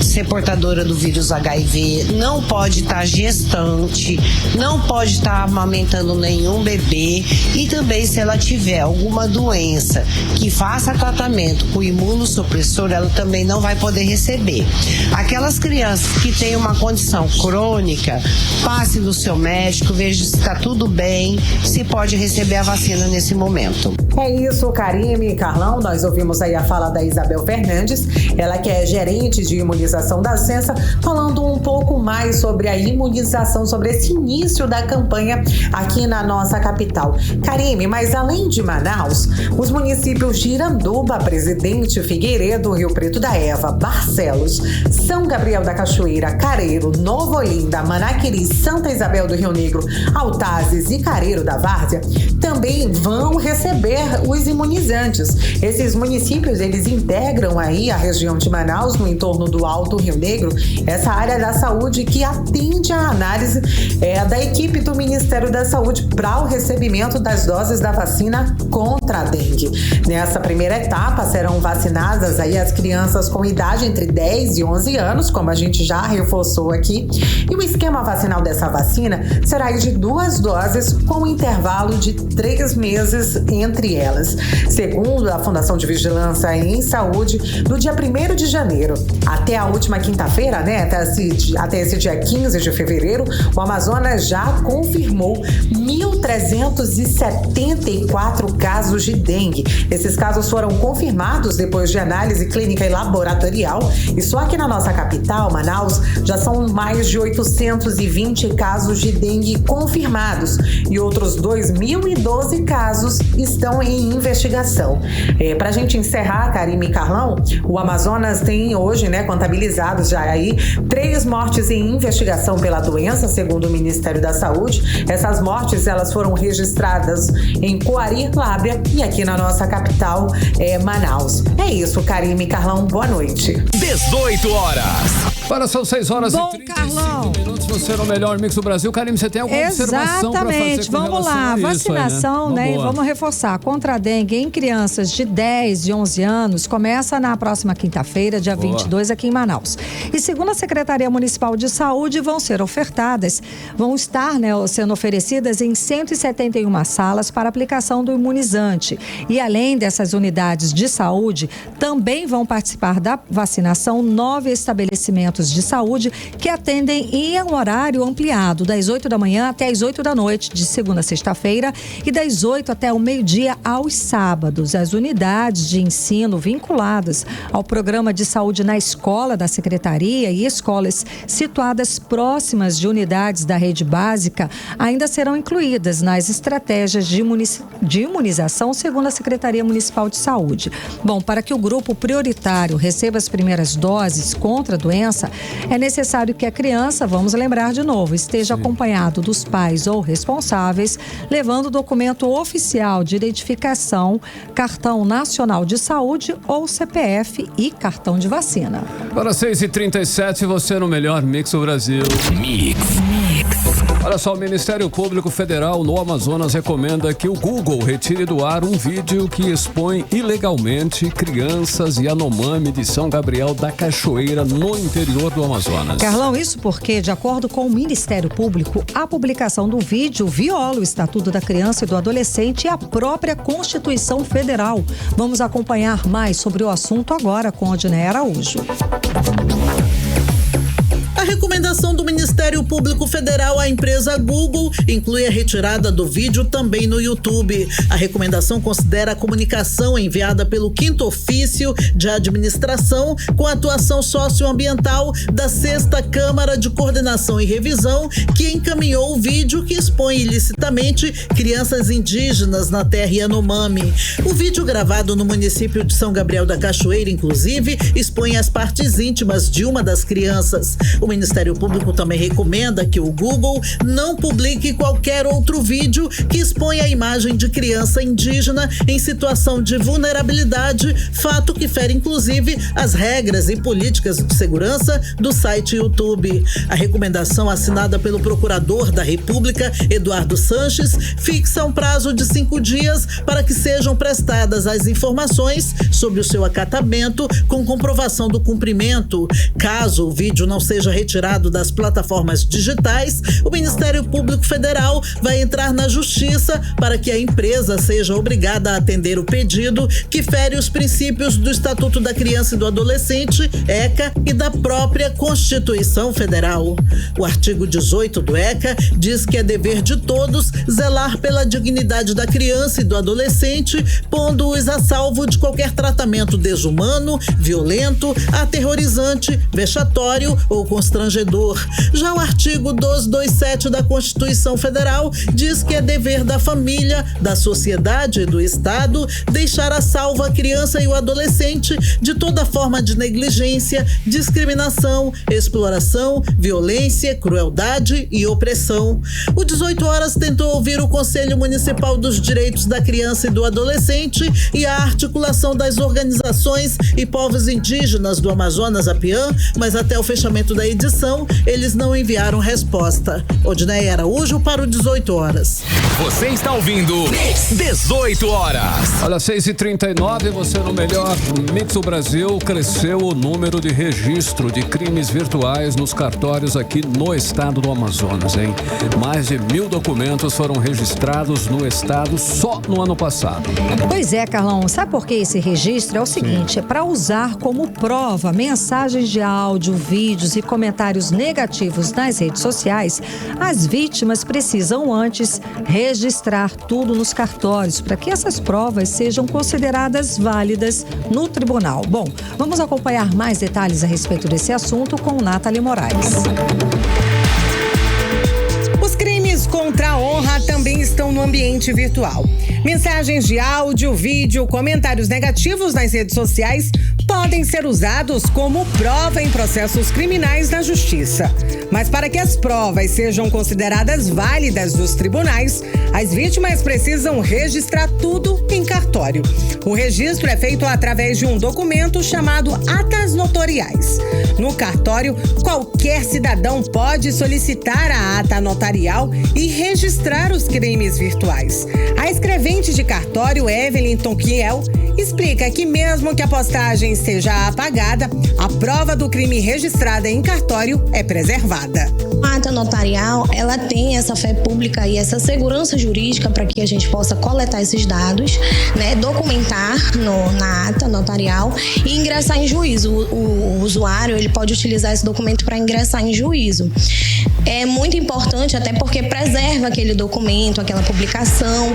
ser portadora do vírus HIV, não pode estar gestante, não pode estar amamentando nenhum bebê, e também se ela tiver alguma doença que faça tratamento com imunossupressor, ela também não vai poder receber. Aquelas crianças que têm uma condição crônica, passe no seu médico, veja se está tudo bem, se pode receber a vacina nesse momento. É isso, Karime e Carlão, nós ouvimos aí a fala da Isabel Fernandes, ela que é gerente de imunização da Censa, falando um pouco mais sobre a imunização, sobre esse início da campanha aqui na nossa capital. Karime, mas além de Manaus, os municípios de Iranduba, Presidente Figueiredo, Rio Preto da Eva, Barcelos, São Gabriel da Cachoeira, Careiro, Nova Olinda, Manaquiri, Santa Isabel do Rio Negro, Altazes e Careiro da Várzea também vão receber os imunizantes. Esses municípios, eles integram aí a região de Manaus, no entorno do Alto Rio Negro, essa área da saúde que atende à análise da equipe do Ministério da Saúde para o recebimento das doses da vacina contra a dengue. Nessa primeira etapa serão vacinadas aí as crianças com idade entre 10 e 11 anos, como a gente já reforçou aqui, e o esquema vacinal dessa vacina será de 2 doses com um intervalo de 3 meses entre elas. Segundo a Fundação de Vigilância em Saúde, do dia 1º de janeiro até a última quinta-feira, né, até esse dia 15 de fevereiro, o Amazonas já confirmou 1.300 274 casos de dengue. Esses casos foram confirmados depois de análise clínica e laboratorial. E só aqui na nossa capital, Manaus, já são mais de 820 casos de dengue confirmados e outros 2.012 casos estão em investigação. Para a gente encerrar, Karime e Carlão, o Amazonas tem hoje, contabilizados já aí 3 mortes em investigação pela doença, segundo o Ministério da Saúde. Essas mortes, elas foram registradas em Coari, Lábrea e aqui na nossa capital, Manaus. É isso, Karime e Carlão, boa noite. 18 horas. Agora são 6 horas Bom, e 35 Carlão. minutos. Você no melhor mix do Brasil. Karime, você tem alguma observação para fazer Exatamente. com Vamos lá. relação a Vacinação, isso aí, E vamos reforçar. Contra a dengue em crianças de 10 e 11 anos começa na próxima quinta-feira, dia 22, aqui em Manaus. E segundo a Secretaria Municipal de Saúde, vão estar sendo oferecidas em 171 salas para aplicação do imunizante. E além dessas unidades de saúde, também vão participar da vacinação 9 estabelecimentos de saúde que atendem em um horário ampliado, das 8 da manhã até as 8 da noite, de segunda a sexta-feira, e das 8 até o meio-dia aos sábados. As unidades de ensino vinculadas ao programa de saúde na escola da Secretaria e escolas situadas próximas de unidades da rede básica ainda serão incluídas nas estratégias de imunização, segundo a Secretaria Municipal de Saúde. Bom, para que o grupo prioritário receba as primeiras doses contra a doença, é necessário que a criança, vamos lembrar de novo, esteja acompanhado dos pais ou responsáveis, levando documento oficial de identificação, cartão nacional de saúde ou CPF e cartão de vacina. Agora 6h37, você no melhor mix do Brasil. Mix. Olha só, o Ministério Público Federal no Amazonas recomenda que o Google retire do ar um vídeo que expõe ilegalmente crianças e Yanomami de São Gabriel da Cachoeira no interior do Amazonas. Carlão, isso porque, de acordo com o Ministério Público, a publicação do vídeo viola o Estatuto da Criança e do Adolescente e a própria Constituição Federal. Vamos acompanhar mais sobre o assunto agora com Odinei Araújo. A recomendação do Ministério Público Federal à empresa Google inclui a retirada do vídeo também no YouTube. A recomendação considera a comunicação enviada pelo 5º Ofício de Administração com atuação socioambiental da 6ª Câmara de Coordenação e Revisão, que encaminhou o vídeo que expõe ilicitamente crianças indígenas na terra Yanomami. O vídeo gravado no município de São Gabriel da Cachoeira, inclusive, expõe as partes íntimas de uma das crianças. O Ministério Público também recomenda que o Google não publique qualquer outro vídeo que exponha a imagem de criança indígena em situação de vulnerabilidade, fato que fere inclusive as regras e políticas de segurança do site YouTube. A recomendação assinada pelo Procurador da República, Eduardo Sanches, fixa um prazo de 5 dias para que sejam prestadas as informações sobre o seu acatamento com comprovação do cumprimento. Caso o vídeo não seja retirado das plataformas digitais, o Ministério Público Federal vai entrar na Justiça para que a empresa seja obrigada a atender o pedido que fere os princípios do Estatuto da Criança e do Adolescente, ECA, e da própria Constituição Federal. O artigo 18 do ECA diz que é dever de todos zelar pela dignidade da criança e do adolescente, pondo-os a salvo de qualquer tratamento desumano, violento, aterrorizante, vexatório ou constrangedor. Já o artigo 227 da Constituição Federal diz que é dever da família, da sociedade e do Estado deixar a salvo a criança e o adolescente de toda forma de negligência, discriminação, exploração, violência, crueldade e opressão. O 18 Horas tentou ouvir o Conselho Municipal dos Direitos da Criança e do Adolescente e a articulação das organizações e povos indígenas do Amazonas, Apiã, mas até o fechamento da edição, eles não enviaram resposta. Odinei Araújo para o 18 Horas. Você está ouvindo 18 Horas. Olha, 6h39, você no melhor mix do Brasil. Cresceu o número de registro de crimes virtuais nos cartórios aqui no estado do Amazonas, hein? Mais de 1.000 documentos foram registrados no estado só no ano passado. Pois é, Carlão. Sabe por que esse registro? É o seguinte, é para usar como prova mensagens de áudio, vídeos e comentários comentários negativos nas redes sociais, as vítimas precisam antes registrar tudo nos cartórios para que essas provas sejam consideradas válidas no tribunal. Bom, vamos acompanhar mais detalhes a respeito desse assunto com Nathalie Moraes. Os crimes contra a honra também estão no ambiente virtual. Mensagens de áudio, vídeo, comentários negativos nas redes sociais podem ser usados como prova em processos criminais na justiça. Mas para que as provas sejam consideradas válidas nos tribunais, as vítimas precisam registrar tudo em cartório. O registro é feito através de um documento chamado Atas Notariais. No cartório, qualquer cidadão pode solicitar a ata notarial e registrar os crimes virtuais. A escrevente de cartório, Evelyn Tonquiel, explica que mesmo que a postagem seja apagada, a prova do crime registrada em cartório é preservada. A ata notarial, ela tem essa fé pública e essa segurança jurídica para que a gente possa coletar esses dados, né, documentar na ata notarial e ingressar em juízo. O usuário, ele pode utilizar esse documento para ingressar em juízo. É muito importante, até porque preserva aquele documento, aquela publicação,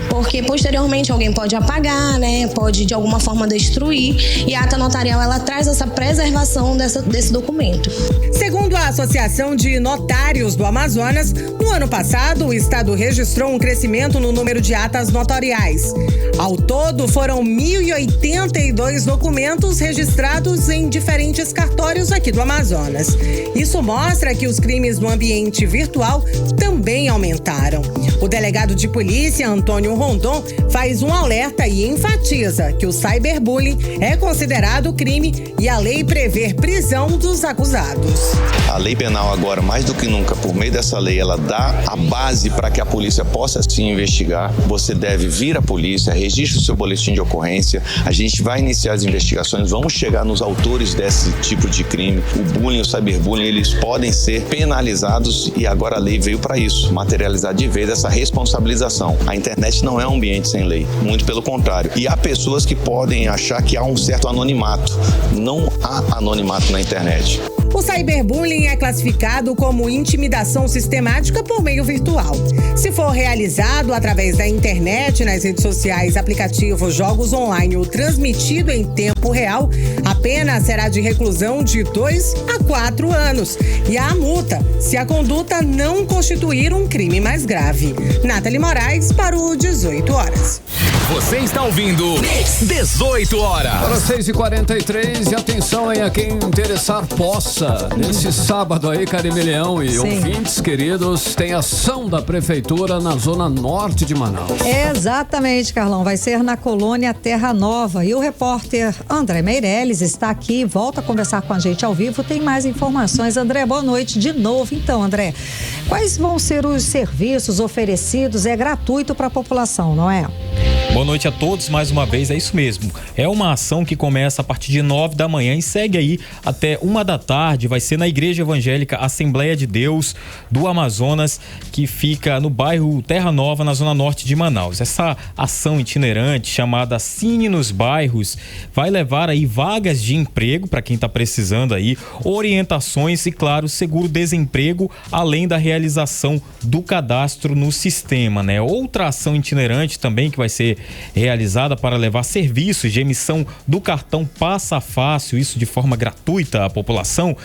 porque posteriormente alguém pode apagar, né, pode de alguma forma destruir, e a ata notarial, ela traz essa preservação desse documento. Segundo a Associação de Notários do Amazonas, no ano passado, o estado registrou um crescimento no número de atas notariais. Ao todo, foram 1.082 documentos registrados em diferentes cartórios aqui do Amazonas. Isso mostra que os crimes no ambiente virtual também aumentaram. O delegado de polícia, Antônio Rondon, faz um alerta e enfatiza que o cyberbullying é considerado crime e a lei prevê prisão dos acusados. A lei penal agora, mais do que nunca, por meio dessa lei, ela dá a base para que a polícia possa sim investigar. Você deve vir à polícia, registre o seu boletim de ocorrência, a gente vai iniciar as investigações, vamos chegar nos autores desse tipo de crime. O bullying, o cyberbullying, eles podem ser penalizados e agora a lei veio para isso, materializar de vez essa responsabilização. A internet não é um ambiente sem lei, muito pelo contrário. E há pessoas que podem achar que há um certo anonimato. Não há anonimato na internet. O cyberbullying é classificado como intimidação sistemática por meio virtual. Se for realizado através da internet, nas redes sociais, aplicativos, jogos online ou transmitido em tempo real, a pena será de reclusão de 2 a 4 anos e a multa, se a conduta não constituir um crime mais grave. Nathalie Moraes para o 18 horas. Você está ouvindo 18 horas. Para 6h43 e atenção aí a quem interessar possa. Nesse sábado aí, Karime Leão e ouvintes queridos, tem ação da prefeitura na zona norte de Manaus. Exatamente, Carlão. Vai ser na colônia Terra Nova. E o repórter André Meirelles está aqui, volta a conversar com a gente ao vivo. Tem mais informações. André, boa noite de novo. Então, André, quais vão ser os serviços oferecidos? É gratuito para a população, não é? Boa noite a todos, mais uma vez, é isso mesmo. É uma ação que começa a partir de 9 da manhã e segue aí até 1 da tarde. Vai ser na Igreja Evangélica Assembleia de Deus do Amazonas, que fica no bairro Terra Nova, na zona norte de Manaus. Essa ação itinerante, chamada Cine nos Bairros, vai levar aí vagas de emprego para quem está precisando aí, orientações e, claro, seguro-desemprego, além da realização do cadastro no sistema, né? Outra ação itinerante também que vai ser realizada para levar serviços de emissão do cartão Passa Fácil, isso de forma gratuita à população,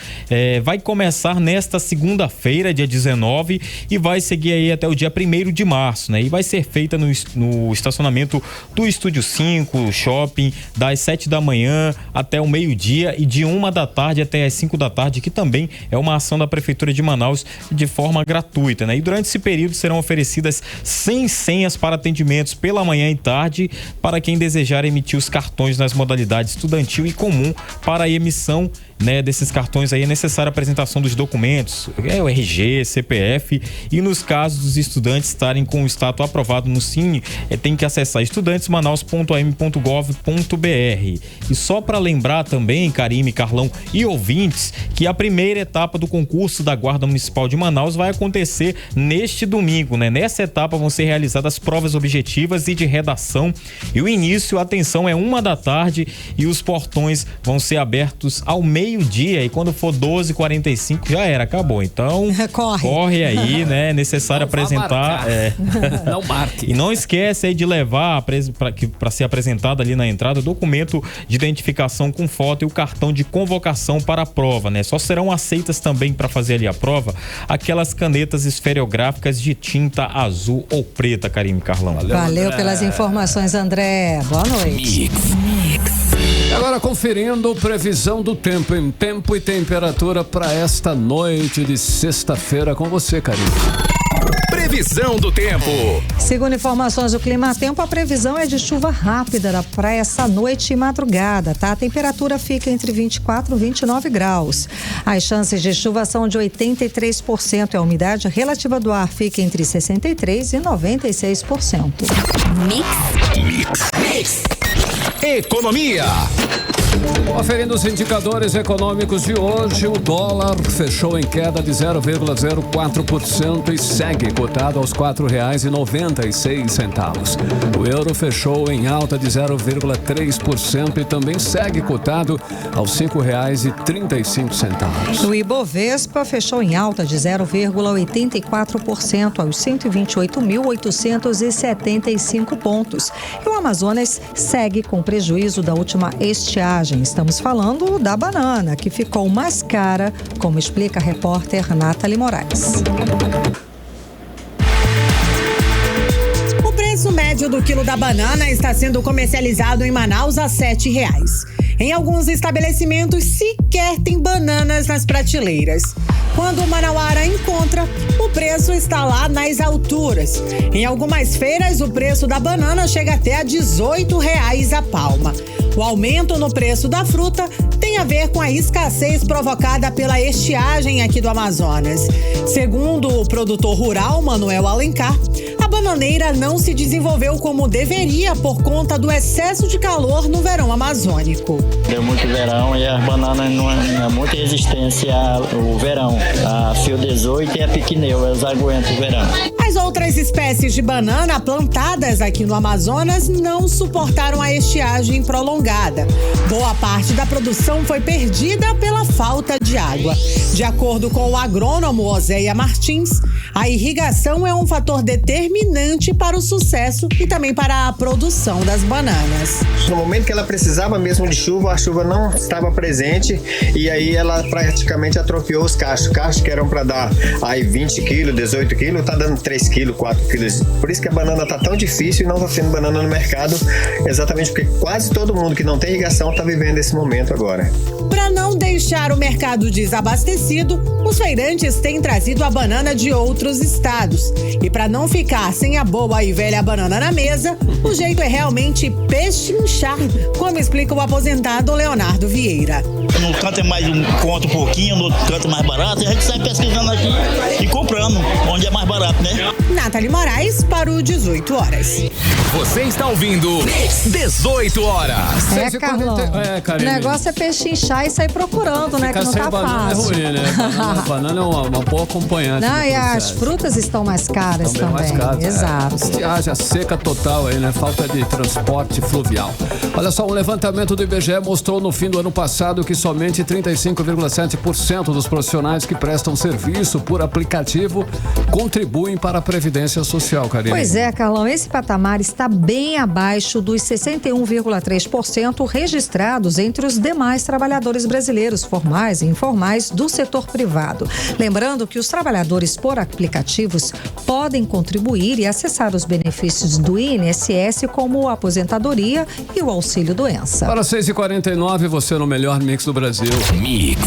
vai começar nesta segunda-feira, dia 19, e vai seguir aí até o dia 1º de março, né? E vai ser feita no estacionamento do Estúdio 5, shopping, das 7 da manhã até o meio-dia e de 1 da tarde até as 5 da tarde, que também é uma ação da Prefeitura de Manaus de forma gratuita, né? E durante esse período serão oferecidas 100 senhas para atendimentos pela manhã e tarde para quem desejar emitir os cartões nas modalidades estudantil e comum. Para a emissão, né, desses cartões aí é necessária a apresentação dos documentos, o RG, CPF, e nos casos dos estudantes estarem com o status aprovado no Cine, tem que acessar estudantesmanaus.am.gov.br. E só para lembrar também, Karime, Carlão e ouvintes, que a primeira etapa do concurso da Guarda Municipal de Manaus vai acontecer neste domingo, né? Nessa etapa vão ser realizadas provas objetivas e de redação liberação. E o início, atenção, é 1h e os portões vão ser abertos ao meio-dia. E quando for 12h45 já era, acabou. Então, corre aí, né? É necessário apresentar. Não marque. E não esquece aí de levar para ser apresentado ali na entrada o documento de identificação com foto e o cartão de convocação para a prova, né? Só serão aceitas também para fazer ali a prova aquelas canetas esferográficas de tinta azul ou preta, Karime, Carlão. Valeu pelas informações, André. Boa noite. Agora conferindo previsão do tempo, em tempo e temperatura para esta noite de sexta-feira com você, Karime. Previsão do tempo. Segundo informações do Clima Tempo, a previsão é de chuva rápida para essa noite e madrugada, tá? A temperatura fica entre 24 e 29 graus. As chances de chuva são de 83%. A umidade relativa do ar fica entre 63% e 96%. Mix. Economia. Conferindo os indicadores econômicos de hoje, o dólar fechou em queda de 0,04% e segue cotado aos R$ 4,96. O euro fechou em alta de 0,3% e também segue cotado aos R$ 5,35. O Ibovespa fechou em alta de 0,84% aos 128.875 pontos. E o Amazonas segue com prejuízo da última estiagem. Estamos falando da banana, que ficou mais cara, como explica a repórter Nathalie Moraes. O preço médio do quilo da banana está sendo comercializado em Manaus a R$ 7,00. Em alguns estabelecimentos sequer tem bananas nas prateleiras. Quando o manauara encontra, o preço está lá nas alturas. Em algumas feiras, o preço da banana chega até a R$ 18,00 a palma. O aumento no preço da fruta tem a ver com a escassez provocada pela estiagem aqui do Amazonas. Segundo o produtor rural, Manuel Alencar, a bananeira não se desenvolveu como deveria por conta do excesso de calor no verão amazônico. Deu muito verão e as bananas não é muita resistência ao verão. A Fio 18 e a Piqueneu, elas aguentam o verão. As outras espécies de banana plantadas aqui no Amazonas não suportaram a estiagem prolongada. Boa parte da produção foi perdida pela falta de água. De acordo com o agrônomo Oséia Martins, a irrigação é um fator determinante para o sucesso e também para a produção das bananas. No momento que ela precisava mesmo de chuva, a chuva não estava presente e aí ela praticamente atrofiou os cachos. Cachos que eram para dar aí 20 quilos, 18 quilos, tá dando 3 quilos, 4 quilos. Por isso que a banana tá tão difícil e não tá tendo banana no mercado, exatamente porque quase todo mundo que não tem irrigação tá vivendo esse momento agora. Para não deixar o mercado desabastecido, os feirantes têm trazido a banana de outros estados. E para não ficar sem a boa e velha banana na mesa, o jeito é realmente pechinchar, como explica o aposentado Leonardo Vieira. No canto é mais um pouquinho, no outro canto é mais barato, e a gente sai pesquisando aqui e comprando onde é mais barato, né? Nathalie Moraes para o 18 horas. Você está ouvindo 18 horas. Carlão, o negócio é pechinchar e sair procurando, né? Que não tá fácil. É ruim, né? Banana é uma boa acompanhante. Não, e as frutas estão mais caras também. Mais caras, exato. Estiagem seca total aí, né? Falta de transporte fluvial. Olha só, um levantamento do IBGE mostrou no fim do ano passado que somente 35,7% dos profissionais que prestam serviço por aplicativo contribuem para a Previdência Social, Karine. Pois é, Carlão, esse patamar está bem abaixo dos 61,3% registrados entre os demais trabalhadores brasileiros, formais e informais, do setor privado. Lembrando que os trabalhadores por aplicativos podem contribuir e acessar os benefícios do INSS, como a aposentadoria e o auxílio-doença. Para 6h49, você no melhor mix do Brasil. Mix.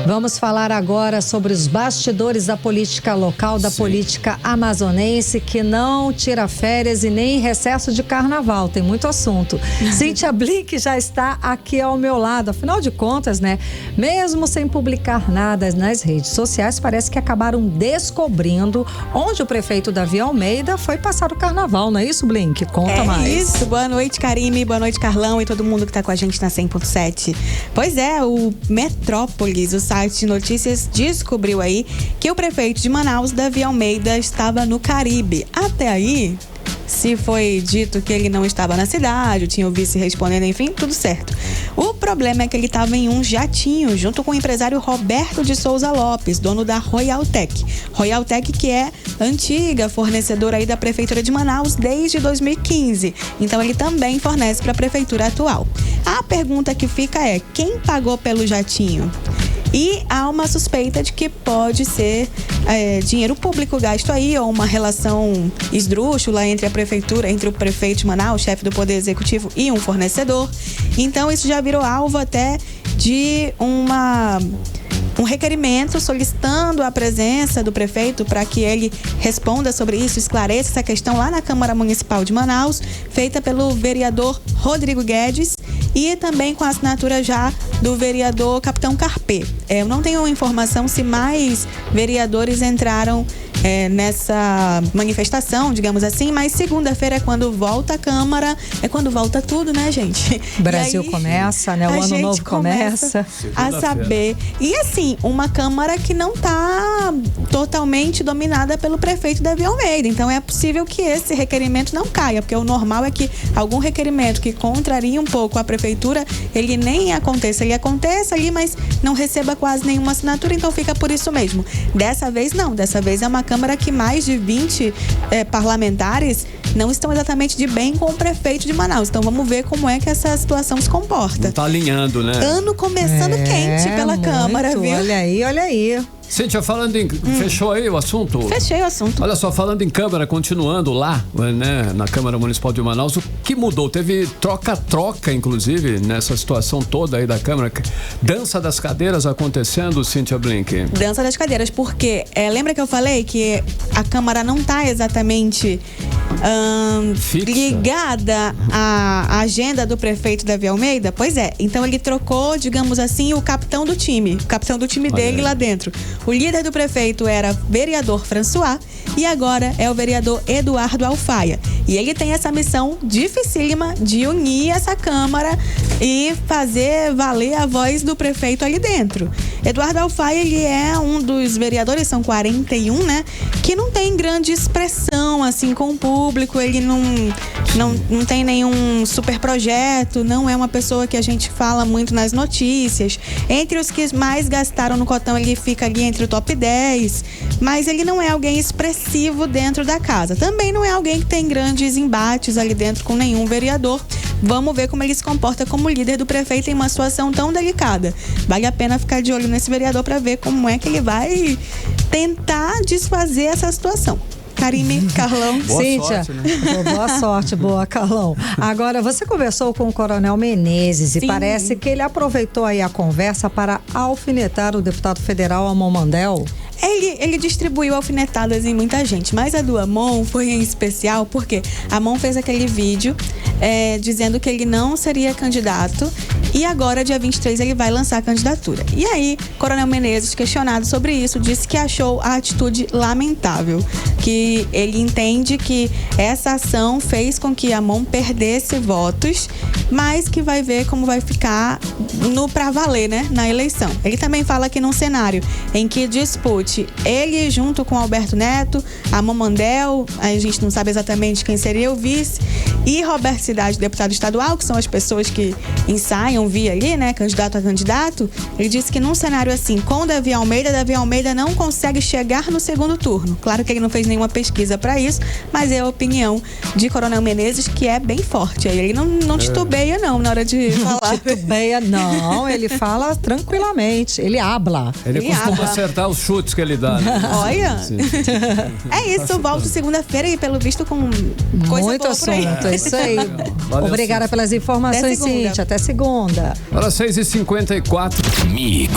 Vamos falar agora sobre os bastidores da política local, da política amazonense, que não tira férias e nem recesso de carnaval. Tem muito assunto. Cíntia Blink já está aqui ao meu lado. Afinal de contas, né? Mesmo sem publicar nada nas redes sociais, parece que acabaram descobrindo onde o prefeito Davi Almeida foi passar o carnaval. Não é isso, Blink? Conta mais. É isso. Boa noite, Karime. Boa noite, Carlão e todo mundo que está com a gente na 100.7. Pois é, o Metrópolis, o site de notícias, descobriu aí que o prefeito de Manaus, Davi Almeida, estava no Caribe. Até aí, se foi dito que ele não estava na cidade, tinha o vice respondendo, enfim, tudo certo. O problema é que ele estava em um jatinho, junto com o empresário Roberto de Souza Lopes, dono da Royaltec. Royaltec, que é antiga fornecedora aí da Prefeitura de Manaus desde 2015. Então, ele também fornece para a Prefeitura atual. A pergunta que fica é, quem pagou pelo jatinho? E há uma suspeita de que pode ser dinheiro público gasto aí, ou uma relação esdrúxula entre a prefeitura, entre o prefeito de Manaus, chefe do Poder Executivo, e um fornecedor. Então, isso já virou alvo até de um requerimento solicitando a presença do prefeito para que ele responda sobre isso, esclareça essa questão lá na Câmara Municipal de Manaus, feita pelo vereador Rodrigo Guedes e também com a assinatura já do vereador Capitão Carpê. Eu não tenho informação se mais vereadores entraram nessa manifestação, digamos assim, mas segunda-feira é quando volta a Câmara, é quando volta tudo, né, gente? O Brasil começa, né? O ano novo começa a saber. E assim, uma Câmara que não está totalmente dominada pelo prefeito Davi Almeida. Então é possível que esse requerimento não caia, porque o normal é que algum requerimento que contraria um pouco a prefeitura, ele nem aconteça. Ele aconteça ali, mas não receba quase nenhuma assinatura, então fica por isso mesmo. Dessa vez não, dessa vez é uma Câmara que mais de 20 parlamentares não estão exatamente de bem com o prefeito de Manaus. Então vamos ver como é que essa situação se comporta. Não tá alinhando, né? Ano começando quente pela Câmara, viu? Olha aí, olha aí. Cíntia, falando em... Fechou aí o assunto? Fechei o assunto. Olha só, falando em Câmara, continuando lá, né, na Câmara Municipal de Manaus, o que mudou? Teve troca-troca, inclusive, nessa situação toda aí da Câmara. Dança das cadeiras acontecendo, Cíntia Blink? Dança das cadeiras, porque lembra que eu falei que a Câmara não está exatamente ligada à agenda do prefeito Davi Almeida? Pois é, então ele trocou, digamos assim, o capitão do time dele lá dentro. O líder do prefeito era vereador François e agora é o vereador Eduardo Alfaia. E ele tem essa missão dificílima de unir essa Câmara e fazer valer a voz do prefeito ali dentro. Eduardo Alfaia, ele é um dos vereadores, são 41, né? Que não tem grande expressão, assim, com o público. Ele não tem nenhum super projeto, não é uma pessoa que a gente fala muito nas notícias. Entre os que mais gastaram no cotão, ele fica ali entre o top 10, mas ele não é alguém expressivo dentro da casa. Também não é alguém que tem grandes embates ali dentro com nenhum vereador. Vamos ver como ele se comporta como líder do prefeito em uma situação tão delicada. Vale a pena ficar de olho nesse vereador para ver como é que ele vai tentar desfazer essa situação. Karime, Carlão. Boa Cíntia, sorte, né? Boa sorte, boa, Carlão. Agora, você conversou com o Coronel Menezes e parece que ele aproveitou aí a conversa para alfinetar o deputado federal Amon Mandel. Ele distribuiu alfinetadas em muita gente, mas a do Amon foi em especial porque Amon fez aquele vídeo dizendo que ele não seria candidato e agora, dia 23, ele vai lançar a candidatura. E aí, Coronel Menezes, questionado sobre isso, disse que achou a atitude lamentável, que ele entende que essa ação fez com que Amon perdesse votos, mas que vai ver como vai ficar pra valer, né, na eleição. Ele também fala que num cenário em que dispute ele junto com Alberto Neto, Amon Mandel, a gente não sabe exatamente quem seria o vice, e Roberto Cidade, deputado estadual, que são as pessoas que ensaiam via ali, né, candidato a candidato. Ele disse que num cenário assim, com Davi Almeida não consegue chegar no segundo turno. Claro que ele não fez nenhuma pesquisa para isso, mas é a opinião de Coronel Menezes, que é bem forte. Ele não titubeia não na hora de falar. Não titubeia não, ele fala tranquilamente, ele habla. Ele costuma acertar os chutes que ele dá, né? Olha, é isso, volto segunda-feira e pelo visto com coisa muito boa por aí. assunto, é isso aí. Valeu, Obrigada pelas informações, Cíntia. Até segunda. Agora 6h54. Mix.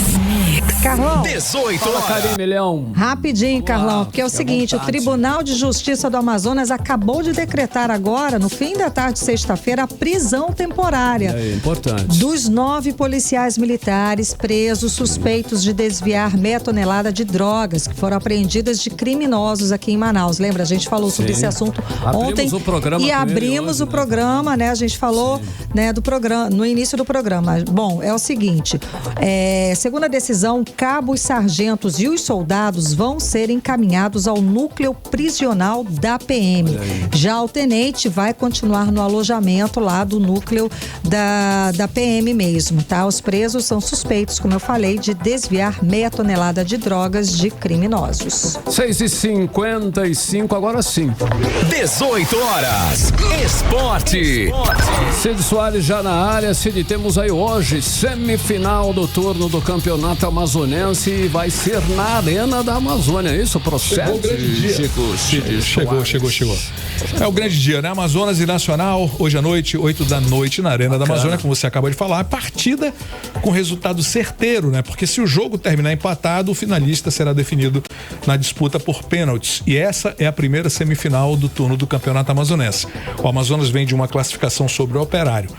Carlão. 18 horas. Karime Leão. Rapidinho, Carlão, porque é o seguinte, o Tribunal de Justiça do Amazonas acabou de decretar agora, no fim da tarde de sexta-feira, a prisão temporária. É importante. Dos 9 policiais militares presos suspeitos de desviar meia tonelada de drogas que foram apreendidas de criminosos aqui em Manaus. Lembra? A gente falou sobre esse assunto ontem. O programa e abrimos o programa programa, né? A gente falou, né, do programa, no início do programa. Bom, é o seguinte, segundo a decisão, cabos, sargentos e os soldados vão ser encaminhados ao núcleo prisional da PM. Já o tenente vai continuar no alojamento lá do núcleo da PM mesmo, tá? Os presos são suspeitos, como eu falei, de desviar meia tonelada de drogas de criminosos. 6h55, agora sim. 18 horas. Esporte. Cid Soares já na área. Cid, temos aí hoje semifinal do turno do Campeonato Amazonense e vai ser na Arena da Amazônia. É isso? Procede, Chegou. É o grande dia, né? Amazonas e Nacional, hoje à noite, 8 da noite, na Arena da Amazônia, como você acabou de falar. Partida com resultado certeiro, né? Porque se o jogo terminar empatado, o finalista será definido na disputa por pênaltis. E essa é a primeira semifinal do turno do Campeonato Amazonense. O Amazonas vem de uma classificação sobre o Operário.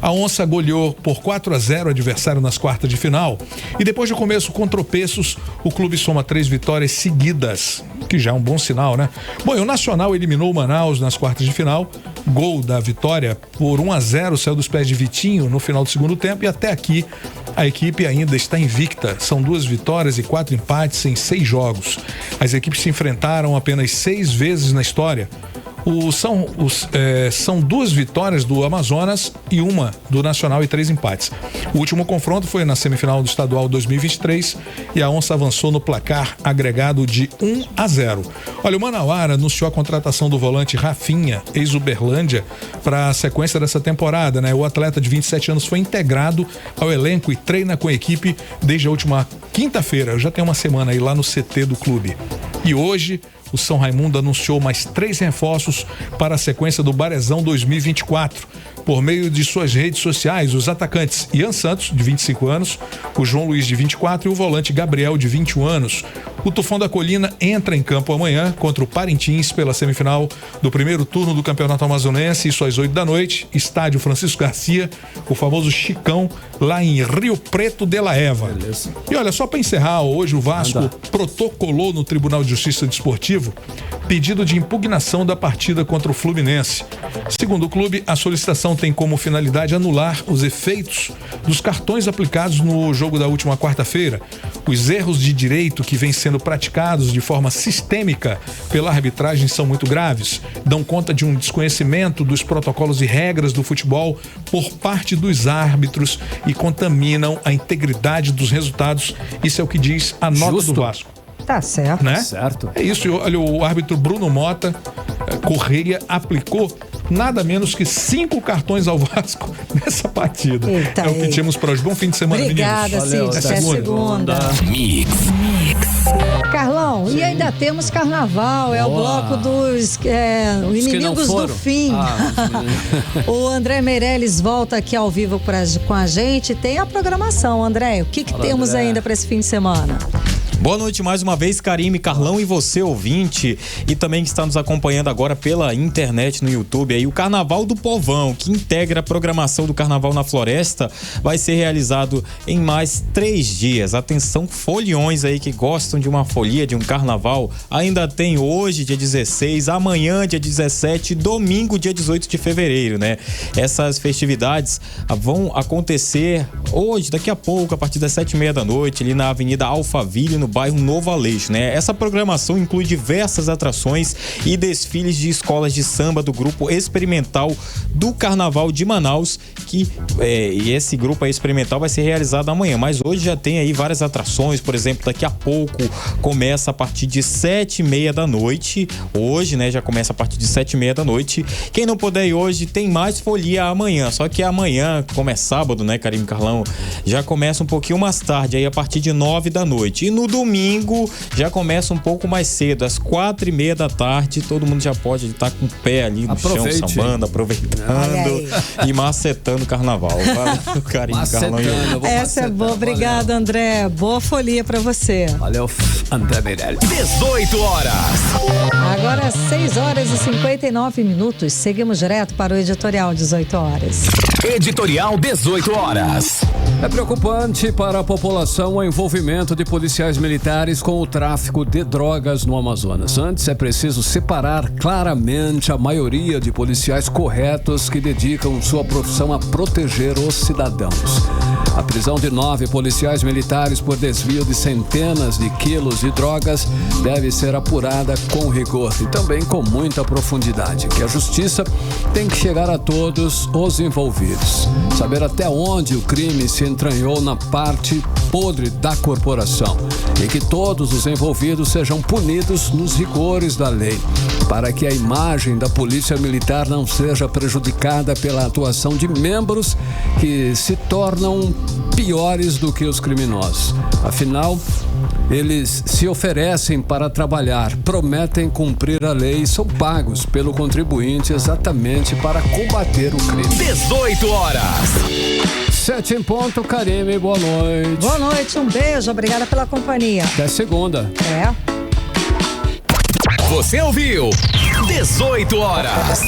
A Onça goleou por 4-0 o adversário nas quartas de final. E depois de começo com tropeços, o clube soma 3 vitórias seguidas, que já é um bom sinal, né? Bom, e o Nacional eliminou o Manaus nas quartas de final. Gol da vitória por 1-0 saiu dos pés de Vitinho no final do segundo tempo. E até aqui a equipe ainda está invicta. São 2 vitórias e 4 empates em 6 jogos. As equipes se enfrentaram apenas 6 vezes na história. São 2 vitórias do Amazonas e 1 do Nacional e 3 empates. O último confronto foi na semifinal do Estadual 2023 e a Onça avançou no placar agregado de 1-0. Olha, o Manauara anunciou a contratação do volante Rafinha, ex-Uberlândia, para a sequência dessa temporada, né? O atleta de 27 anos foi integrado ao elenco e treina com a equipe desde a última quinta-feira. Já tem uma semana aí lá no CT do clube. E hoje o São Raimundo anunciou mais 3 reforços para a sequência do Barezão 2024. Por meio de suas redes sociais, os atacantes Ian Santos, de 25 anos, o João Luiz, de 24 e o volante Gabriel, de 21 anos. O Tufão da Colina entra em campo amanhã contra o Parintins pela semifinal do primeiro turno do Campeonato Amazonense, isso às 8 da noite, estádio Francisco Garcia, o famoso Chicão, lá em Rio Preto de la Eva. Beleza. E olha, só para encerrar, hoje o Vasco protocolou no Tribunal de Justiça Desportivo pedido de impugnação da partida contra o Fluminense. Segundo o clube, a solicitação tem como finalidade anular os efeitos dos cartões aplicados no jogo da última quarta-feira. Os erros de direito que vêm sendo praticados de forma sistêmica pela arbitragem são muito graves, dão conta de um desconhecimento dos protocolos e regras do futebol por parte dos árbitros e contaminam a integridade dos resultados. Isso é o que diz a nota do Vasco. Tá certo. Né? Certo. É isso, olha, o árbitro Bruno Mota Correia aplicou nada menos que 5 cartões ao Vasco nessa partida. Eita, é o que tínhamos para hoje. Bom fim de semana, obrigada, meninos. Cid. Até segunda. Mix. Carlão, e ainda temos carnaval, é o bloco dos inimigos do fim. O André Meirelles volta aqui ao vivo com a gente. Tem a programação, André. O que temos ainda para esse fim de semana? Boa noite mais uma vez, Karime, Carlão e você, ouvinte, e também que está nos acompanhando agora pela internet no YouTube. Aí, o Carnaval do Povão, que integra a programação do Carnaval na Floresta, vai ser realizado em mais 3 dias. Atenção, foliões aí que gostam de uma folia, de um carnaval. Ainda tem hoje, dia 16, amanhã, dia 17, domingo, dia 18 de fevereiro, né? Essas festividades vão acontecer hoje, daqui a pouco, a partir das 7h30 da noite, ali na Avenida Alphaville, no bairro Novo Aleixo, né? Essa programação inclui diversas atrações e desfiles de escolas de samba do grupo experimental do Carnaval de Manaus, e esse grupo aí experimental vai ser realizado amanhã, mas hoje já tem aí várias atrações. Por exemplo, daqui a pouco começa a partir de 7h30 da noite, hoje, né? Já começa a partir de 7h30 da noite. Quem não puder ir hoje, tem mais folia amanhã, só que amanhã, como é sábado, né, Karime, Carlão, já começa um pouquinho mais tarde, aí a partir de 9 da noite. E no domingo já começa um pouco mais cedo, às 4h30 da tarde, todo mundo já pode estar com o pé ali no chão, sambando, aproveitando e macetando o carnaval. Valeu, Karime, Carlão. Essa é boa, obrigado, André. Boa folia pra você. Valeu, André Meirelles. 18 horas. Agora 6h59. Seguimos direto para o editorial 18 horas. Editorial 18 horas. É preocupante para a população o envolvimento de policiais militares com o tráfico de drogas no Amazonas. Antes, é preciso separar claramente a maioria de policiais corretos que dedicam sua profissão a proteger os cidadãos. A prisão de 9 policiais militares por desvio de centenas de quilos de drogas deve ser apurada com rigor e também com muita profundidade, que a justiça tem que chegar a todos os envolvidos. Saber até onde o crime se entranhou na parte podre da corporação e que todos os envolvidos sejam punidos nos rigores da lei, para que a imagem da polícia militar não seja prejudicada pela atuação de membros que se tornam piores do que os criminosos. Afinal, eles se oferecem para trabalhar, prometem cumprir a lei e são pagos pelo contribuinte exatamente para combater o crime. 18 horas. 7 em ponto, Karime, boa noite. Boa noite, um beijo, obrigada pela companhia. Até segunda. É. Você ouviu 18 horas.